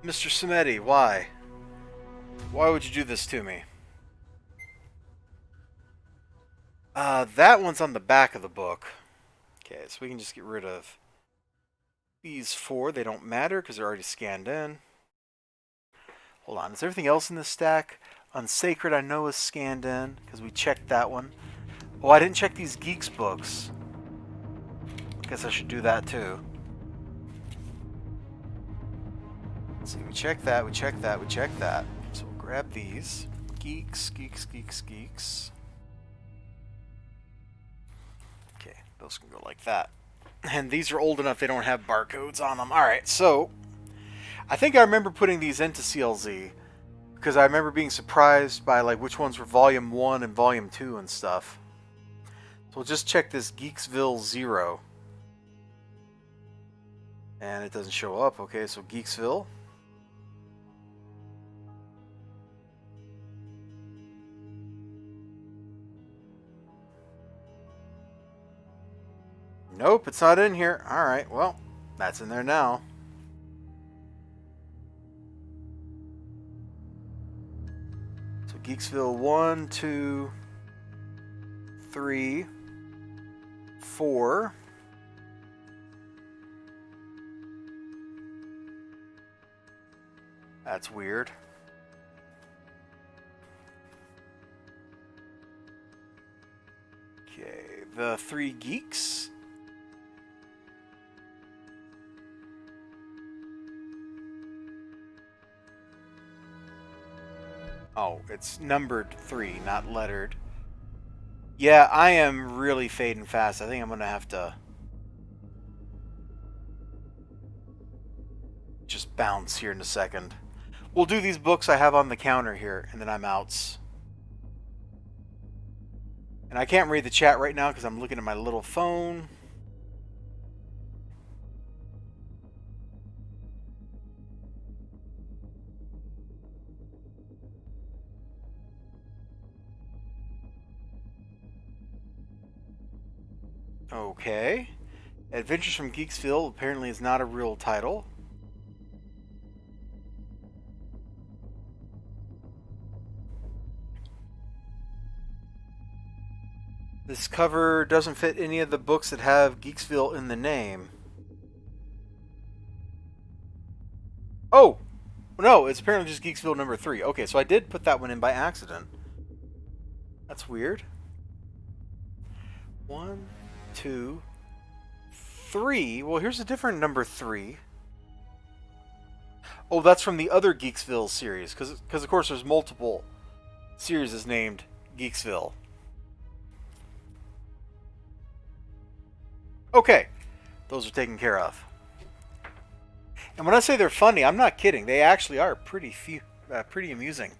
Mr. Samedi, why? Why would you do this to me? That one's on the back of the book. Okay, so we can just get rid of these 4. They don't matter because they're already scanned in. Hold on, is everything else in this stack? Unsacred I know is scanned in because we checked that one. Oh, I didn't check these Geeks books. Guess I should do that too. Let's see, we checked that, we checked that, we checked that. So we'll grab these. Geeks, geeks, geeks, geeks. Okay, those can go like that. And these are old enough they don't have barcodes on them. Alright, so I think I remember putting these into CLZ because I remember being surprised by like which ones were Volume 1 and Volume 2 and stuff. So we'll just check this Geeksville 0. And it doesn't show up. Okay, so Geeksville. Nope, it's not in here. Alright, well, that's in there now. So Geeksville 1, 2, 3, 4. That's weird. Okay, the 3 Geeks. Oh, it's numbered 3, not lettered. Yeah, I am really fading fast. I think I'm going to have to just bounce here in a second. We'll do these books I have on the counter here, and then I'm out. And I can't read the chat right now because I'm looking at my little phone. Okay. Adventures from Geeksville apparently is not a real title. This cover doesn't fit any of the books that have Geeksville in the name. Oh! No, it's apparently just Geeksville number 3. Okay, so I did put that one in by accident. That's weird. 1, 2, 3. Well, here's a different number 3. Oh, that's from the other Geeksville series. Because of course, there's multiple series named Geeksville. Okay, those are taken care of. And when I say they're funny, I'm not kidding. They actually are pretty amusing.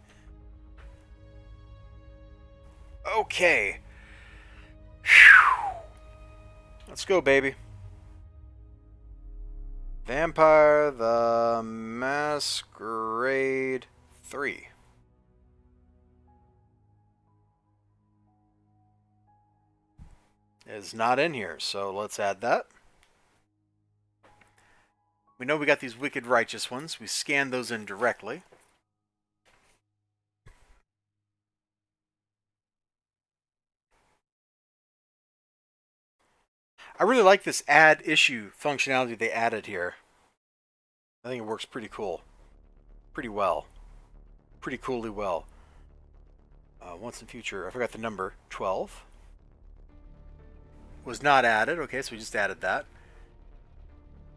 Okay. Whew. Let's go, baby. Vampire the Masquerade 3. Is not in here, so let's add that. We know we got these Wicked Righteous ones. We scanned those in directly. I really like this add issue functionality they added here. I think it works pretty cool. Pretty well. Pretty coolly well. Once in future, I forgot the number, 12. Was not added. Okay, so we just added that.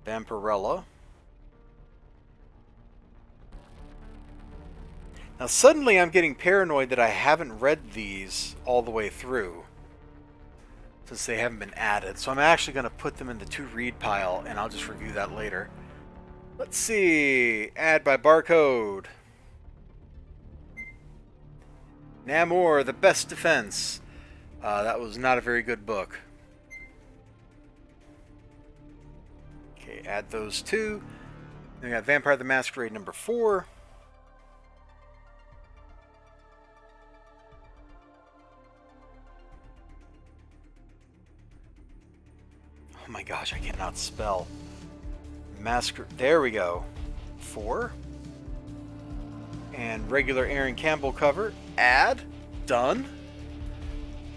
Vampirella. Now suddenly I'm getting paranoid that I haven't read these all the way through, since they haven't been added. So I'm actually going to put them in the to read pile, and I'll just review that later. Let's see. Add by barcode. Namor, the Best Defense. That was not a very good book. Okay, add those two. Then we got Vampire the Masquerade number 4. cannot spell. Masker. There we go. 4. And regular Aaron Campbell cover. Add. Done.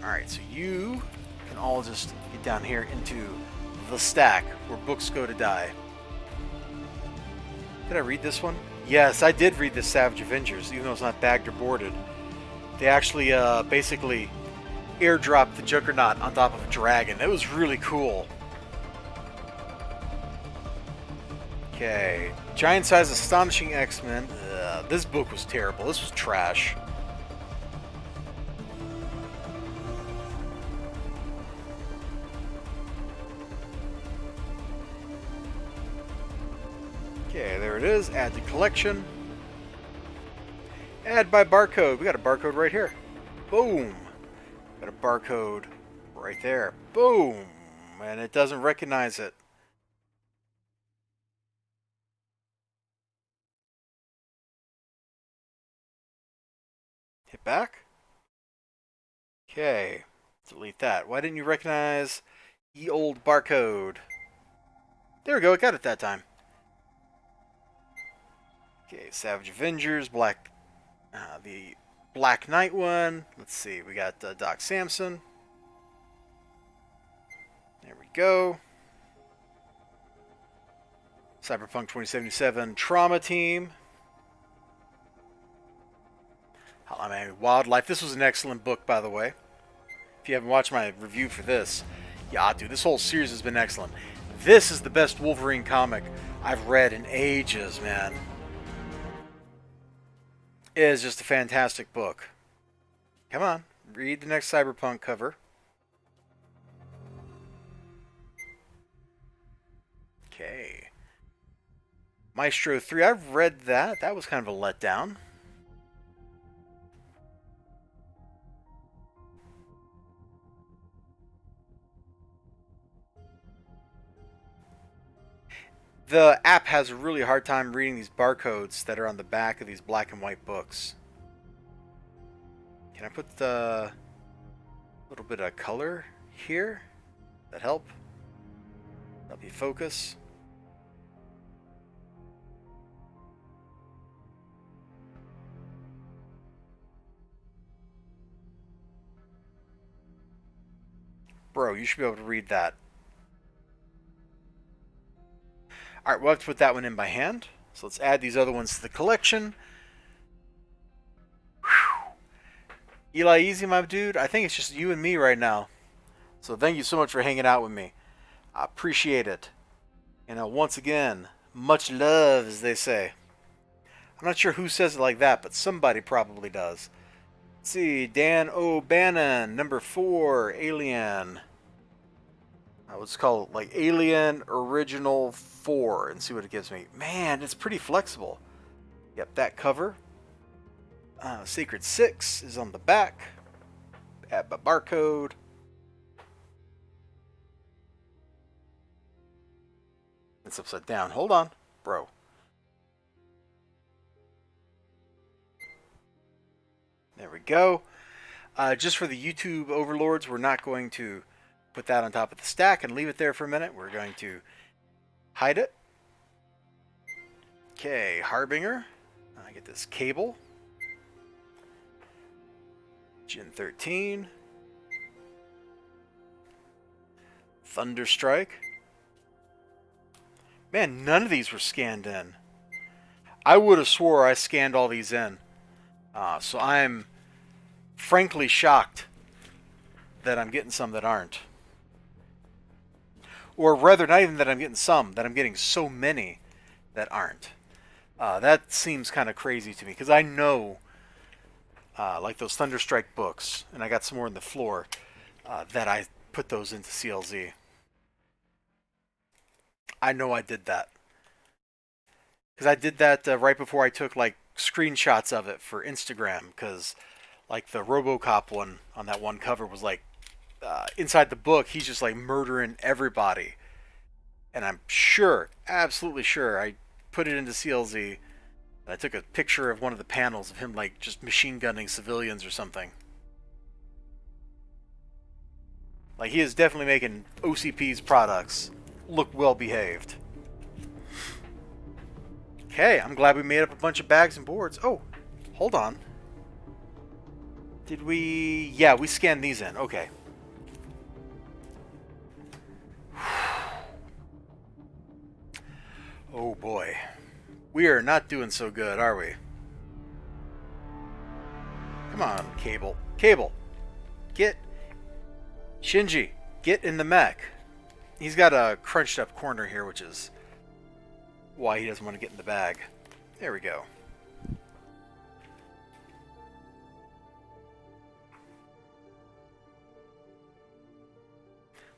Alright, so you can all just get down here into the stack where books go to die. Did I read this one? Yes, I did read the Savage Avengers, even though it's not bagged or boarded. They actually basically airdropped the Juggernaut on top of a dragon. It was really cool. Okay. Giant Size Astonishing X-Men. This book was terrible. This was trash. Okay, there it is. Add to collection. Add by barcode. We got a barcode right here. Boom. Got a barcode right there. Boom. And it doesn't recognize it. Hit back. Okay. Delete that. Why didn't you recognize ye old barcode? There we go. It got it that time. Okay, Savage Avengers, the Black Knight one. Let's see, we got Doc Samson. There we go. Cyberpunk 2077 Trauma Team. I mean, Wildlife. This was an excellent book, by the way. If you haven't watched my review for this, yeah, dude, this whole series has been excellent. This is the best Wolverine comic I've read in ages, man. It is just a fantastic book. Come on, read the next Cyberpunk cover. Okay. Maestro 3, I've read that. That was kind of a letdown. The app has a really hard time reading these barcodes that are on the back of these black and white books. Can I put the little bit of color here? That help? Help you focus? Bro, you should be able to read that. Alright, we'll have to put that one in by hand. So let's add these other ones to the collection. Whew. Eli Easy, my dude, I think it's just you and me right now. So thank you so much for hanging out with me. I appreciate it. And once again, much love, as they say. I'm not sure who says it like that, but somebody probably does. Let's see, Dan O'Bannon, number 4, Alien. Let's call it like Alien Original 4 and see what it gives me. Man, it's pretty flexible. Yep, that cover. Sacred 6 is on the back. Add my barcode. It's upside down. Hold on, bro. There we go. Just for the YouTube overlords, we're not going to put that on top of the stack and leave it there for a minute. We're going to hide it. Okay, Harbinger. I get this cable. Gen 13. Thunderstrike. Man, none of these were scanned in. I would have swore I scanned all these in. So I'm frankly shocked that I'm getting some that aren't. Or rather, not even that I'm getting some, that I'm getting so many that aren't. That seems kind of crazy to me, because I know, like those Thunderstrike books, and I got some more on the floor, that I put those into CLZ. I know I did that. Because I did that right before I took, like, screenshots of it for Instagram, because, like, the RoboCop one on that one cover was, like, inside the book, he's just like murdering everybody. And I'm sure, absolutely sure, I put it into CLZ. And I took a picture of one of the panels of him like just machine gunning civilians or something. Like, he is definitely making OCP's products look well behaved. Okay, I'm glad we made up a bunch of bags and boards. Oh, hold on. Did we... Yeah, we scanned these in. Okay. Oh boy. We are not doing so good, are we? Come on, Cable. Cable! Get... Shinji, get in the mech. He's got a crunched up corner here, which is why he doesn't want to get in the bag. There we go.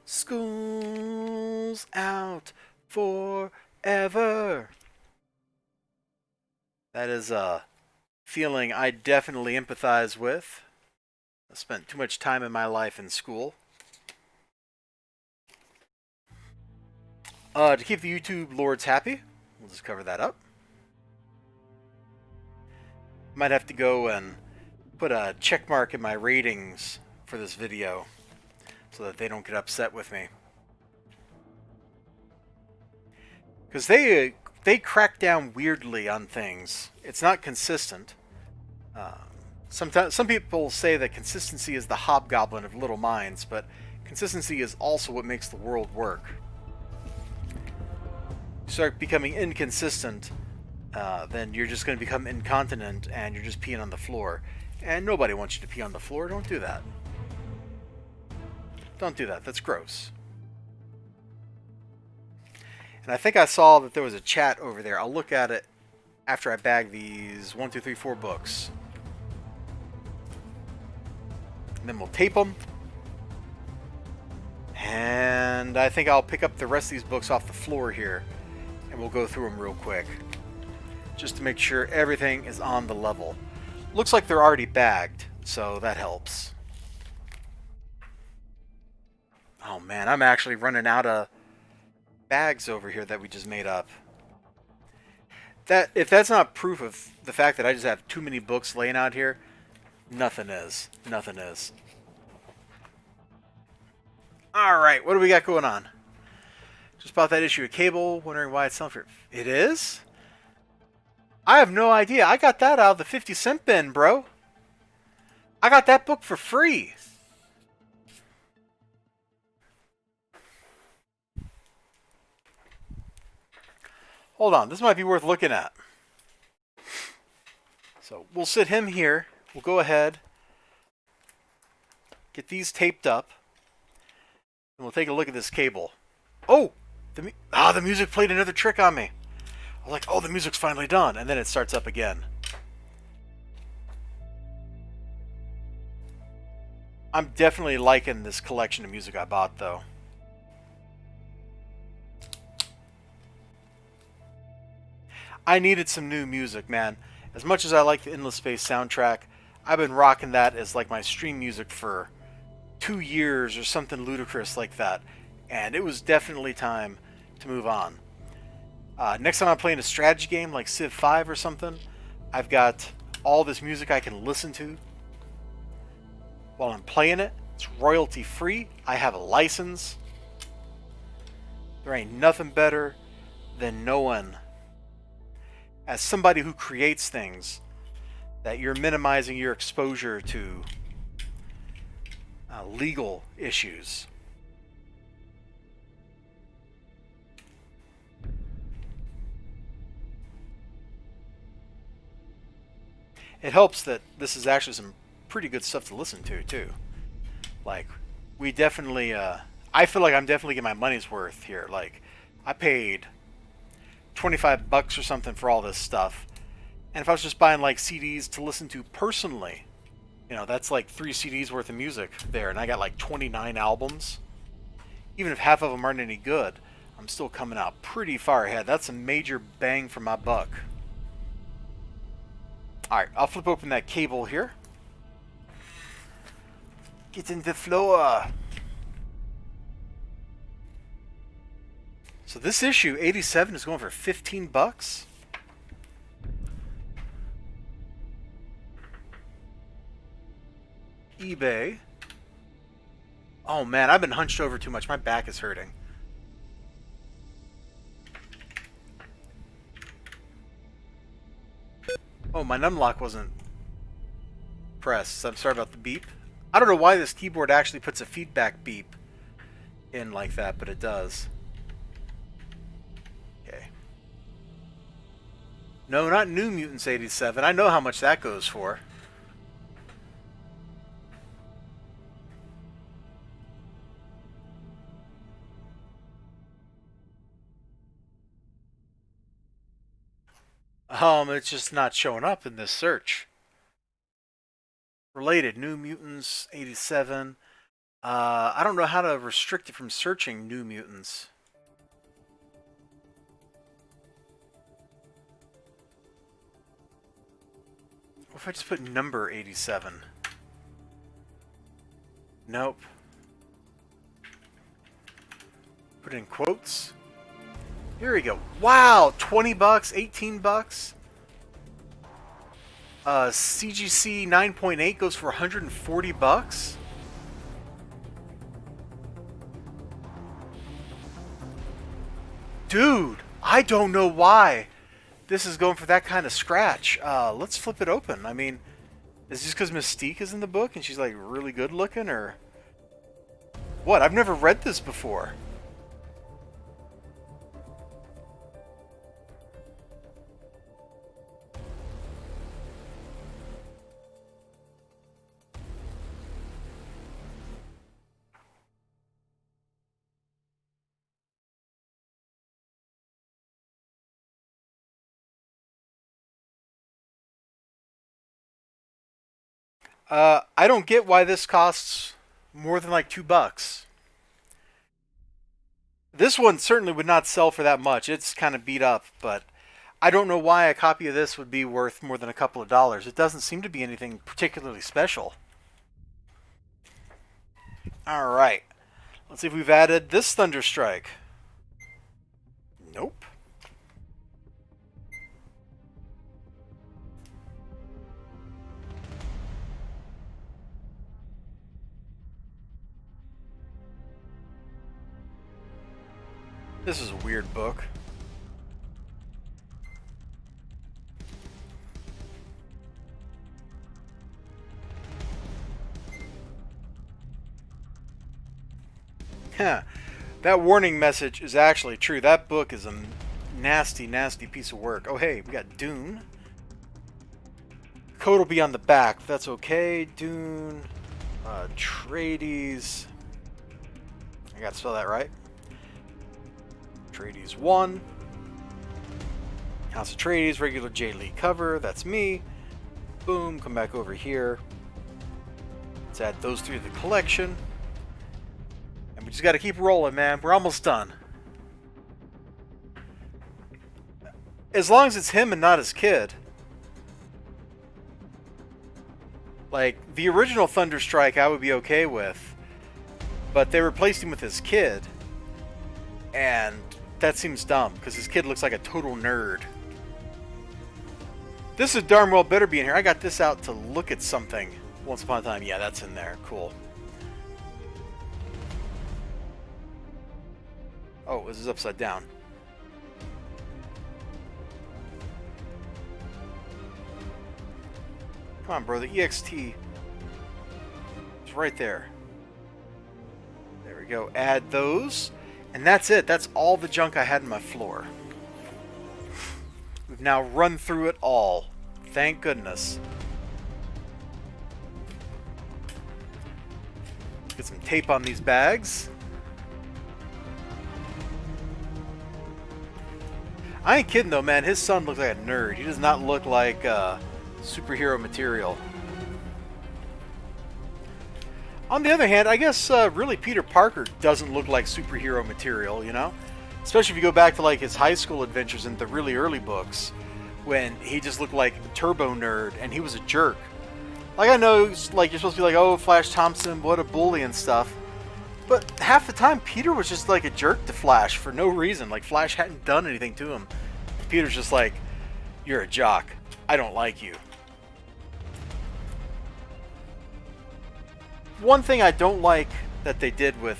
School's out forever. That is a feeling I definitely empathize with. I spent too much time in my life in school. To keep the YouTube lords happy, we'll just cover that up. Might have to go and put a check mark in my ratings for this video so that they don't get upset with me. Because they crack down weirdly on things. It's not consistent. Sometimes some people say that consistency is the hobgoblin of little minds, but consistency is also what makes the world work. You start becoming inconsistent, then you're just going to become incontinent and you're just peeing on the floor. And nobody wants you to pee on the floor. Don't do that. Don't do that. That's gross. And I think I saw that there was a chat over there. I'll look at it after I bag these 1, 2, 3, 4 books. And then we'll tape them. And I think I'll pick up the rest of these books off the floor here. And we'll go through them real quick. Just to make sure everything is on the level. Looks like they're already bagged, so that helps. Oh man, I'm actually running out of bags over here that we just made up. If that's not proof of the fact that I just have too many books laying out here, nothing is. Nothing is. Alright, what do we got going on? Just bought that issue of Cable, wondering why it's selling for... It is? I have no idea. I got that out of the 50-cent bin, bro. I got that book for free. Hold on, this might be worth looking at. So we'll sit him here. We'll go ahead, get these taped up, and we'll take a look at this Cable. Oh, the music played another trick on me. I was like, oh, the music's finally done, and then it starts up again. I'm definitely liking this collection of music I bought, though. I needed some new music, man. As much as I like the Endless Space soundtrack, I've been rocking that as like my stream music for 2 years or something ludicrous like that. And it was definitely time to move on. Next time I'm playing a strategy game like Civ 5 or something, I've got all this music I can listen to while I'm playing it. It's royalty free. I have a license. There ain't nothing better than knowing, as somebody who creates things, that you're minimizing your exposure to legal issues. It helps that this is actually some pretty good stuff to listen to, too. Like, we definitely, I feel like I'm definitely getting my money's worth here. Like, I paid $25 or something for all this stuff. And if I was just buying, like, CDs to listen to personally, you know, that's like 3 CDs worth of music there. And I got, like, 29 albums. Even if half of them aren't any good, I'm still coming out pretty far ahead. That's a major bang for my buck. Alright, I'll flip open that Cable here. Get in the floor. So this issue, 87, is going for $15. eBay. Oh man, I've been hunched over too much. My back is hurting. Oh, my numlock wasn't pressed. I'm sorry about the beep. I don't know why this keyboard actually puts a feedback beep in like that, but it does. Okay. No, not New Mutants 87. I know how much that goes for. It's just not showing up in this search. Related, New Mutants 87. I don't know how to restrict it from searching New Mutants. What if I just put number 87? Nope. Put in quotes. Here we go. Wow, 20 bucks, 18 bucks. CGC 9.8 goes for 140 bucks. Dude, I don't know why this is going for that kind of scratch. Let's flip it open. I mean, is it just because Mystique is in the book and she's like really good looking, or what? I've never read this before. I don't get why this costs more than like $2. This one certainly would not sell for that much. It's kind of beat up, but I don't know why a copy of this would be worth more than a couple of dollars. It doesn't seem to be anything particularly special. Alright. Let's see if we've added this Thunderstrike. Nope. This is a weird book. Huh. That warning message is actually true. That book is a nasty, nasty piece of work. Oh, hey, we got Dune. Code will be on the back. That's okay. Dune. Trades. I gotta spell that right. Atreides 1. House Atreides, regular J. Lee cover. That's me. Boom. Come back over here. Let's add those three to the collection. And we just got to keep rolling, man. We're almost done. As long as it's him and not his kid. Like, the original Thunderstrike I would be okay with. But they replaced him with his kid. And that seems dumb, because his kid looks like a total nerd. This is darn well better be in here. I got this out to look at something once upon a time. Yeah, that's in there. Cool. Oh, this is upside down. Come on, bro. The EXT is right there. There we go. Add those. And that's it. That's all the junk I had in my floor. We've now run through it all. Thank goodness. Get some tape on these bags. I ain't kidding though, man. His son looks like a nerd. He does not look like superhero material. On the other hand, I guess really Peter Parker doesn't look like superhero material, you know? Especially if you go back to like his high school adventures in the really early books, when he just looked like a turbo nerd and he was a jerk. Like, I know like you're supposed to be like, oh, Flash Thompson, what a bully and stuff. But half the time, Peter was just like a jerk to Flash for no reason. Like, Flash hadn't done anything to him. Peter's just like, you're a jock. I don't like you. One thing I don't like that they did with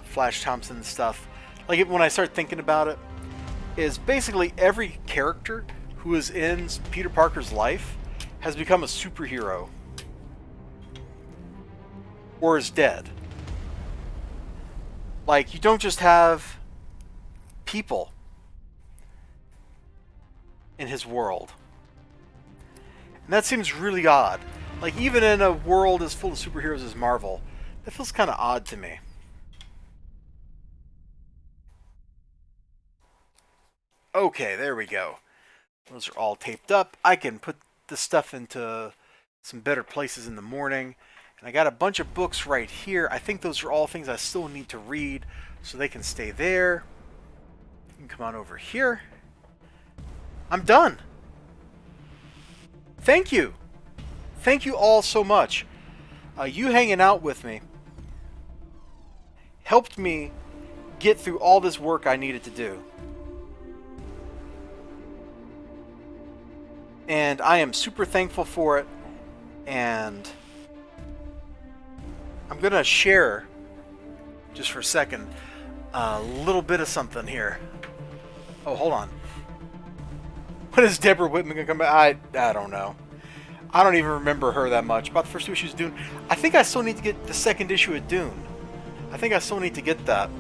Flash Thompson and stuff, like when I start thinking about it, is basically every character who is in Peter Parker's life has become a superhero or is dead. Like, you don't just have people in his world. And that seems really odd. Like, even in a world as full of superheroes as Marvel, that feels kind of odd to me. Okay, there we go. Those are all taped up. I can put this stuff into some better places in the morning. And I got a bunch of books right here. I think those are all things I still need to read, so they can stay there. You can come on over here. I'm done. Thank you. Thank you all so much. You hanging out with me helped me get through all this work I needed to do. And I am super thankful for it. And I'm going to share, just for a second, a little bit of something here. Oh, hold on. When is Deborah Whitman going to come back? I don't know. I don't even remember her that much. About the first two issues of Dune. I think I still need to get the second issue of Dune. I think I still need to get that.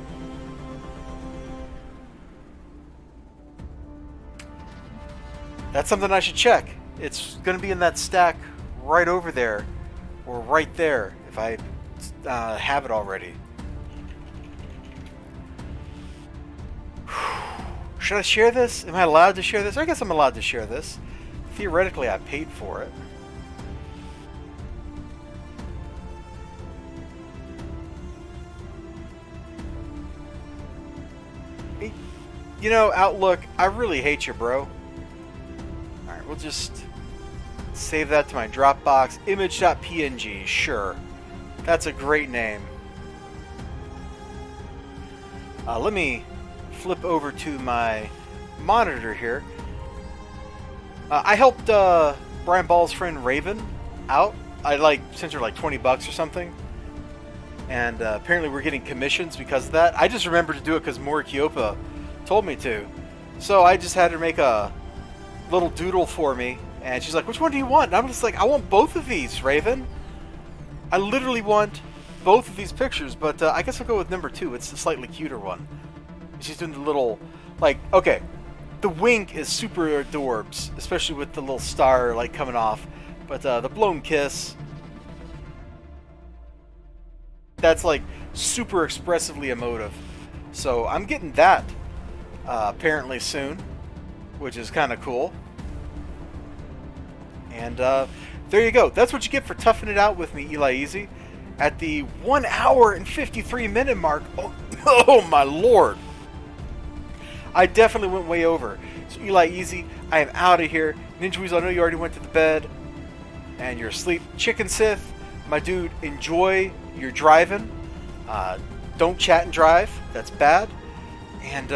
That's something I should check. It's going to be in that stack right over there. Or right there, if I have it already. Should I share this? Am I allowed to share this? I guess I'm allowed to share this. Theoretically, I paid for it. Hey, you know, Outlook, I really hate you, bro. Alright, we'll just save that to my Dropbox. Image.png, sure. That's a great name. Let me flip over to my monitor here. I helped Brian Ball's friend Raven out. I sent her like $20 or something. And apparently we're getting commissions because of that. I just remembered to do it because Mori Kyopa told me to. So I just had her make a little doodle for me. And she's like, which one do you want? And I'm just like, I want both of these, Raven. I literally want both of these pictures. But I guess I'll go with number 2. It's the slightly cuter one. She's doing the little, okay, the wink is super adorbs, especially with the little star, coming off. But the blown kiss, that's, super expressively emotive. So I'm getting that, apparently soon, which is kind of cool. And there you go. That's what you get for toughing it out with me, Eli Easy. At the 1 hour and 53 minute mark, oh my lord. I definitely went way over. So Eli Easy, I am out of here. Ninja Weasel, I know you already went to the bed and you're asleep. Chicken Sith, my dude, enjoy your driving. Don't chat and drive. That's bad. And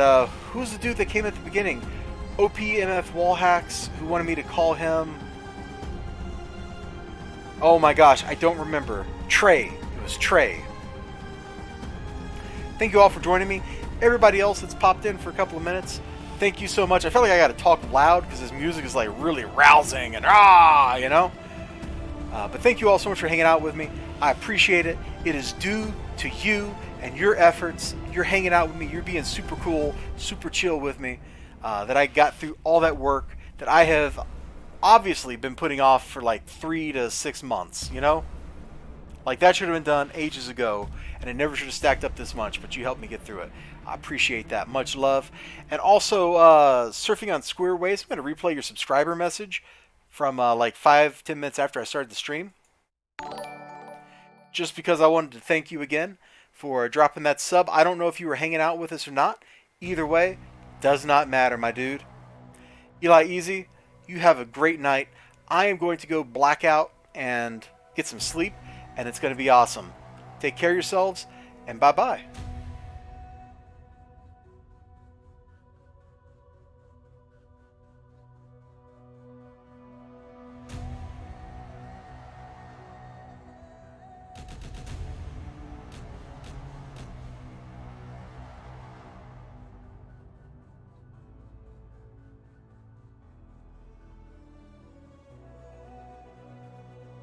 who's the dude that came at the beginning? OPMF Wallhacks, who wanted me to call him... Oh my gosh, I don't remember. Trey. It was Trey. Thank you all for joining me. Everybody else that's popped in for a couple of minutes, thank you so much. I feel like I got to talk loud because this music is really rousing and you know. But thank you all so much for hanging out with me. I appreciate it. It is due to you and your efforts. You're hanging out with me. You're being super cool, super chill with me. That I got through all that work that I have obviously been putting off for 3 to 6 months, you know? That should have been done ages ago, and it never should have stacked up this much, but you helped me get through it. I appreciate that. Much love. And also, surfing on Square Waves, I'm going to replay your subscriber message from 5-10 minutes after I started the stream. Just because I wanted to thank you again for dropping that sub. I don't know if you were hanging out with us or not. Either way, does not matter, my dude. Eli Easy, you have a great night. I am going to go black out and get some sleep, and it's going to be awesome. Take care of yourselves, and bye-bye.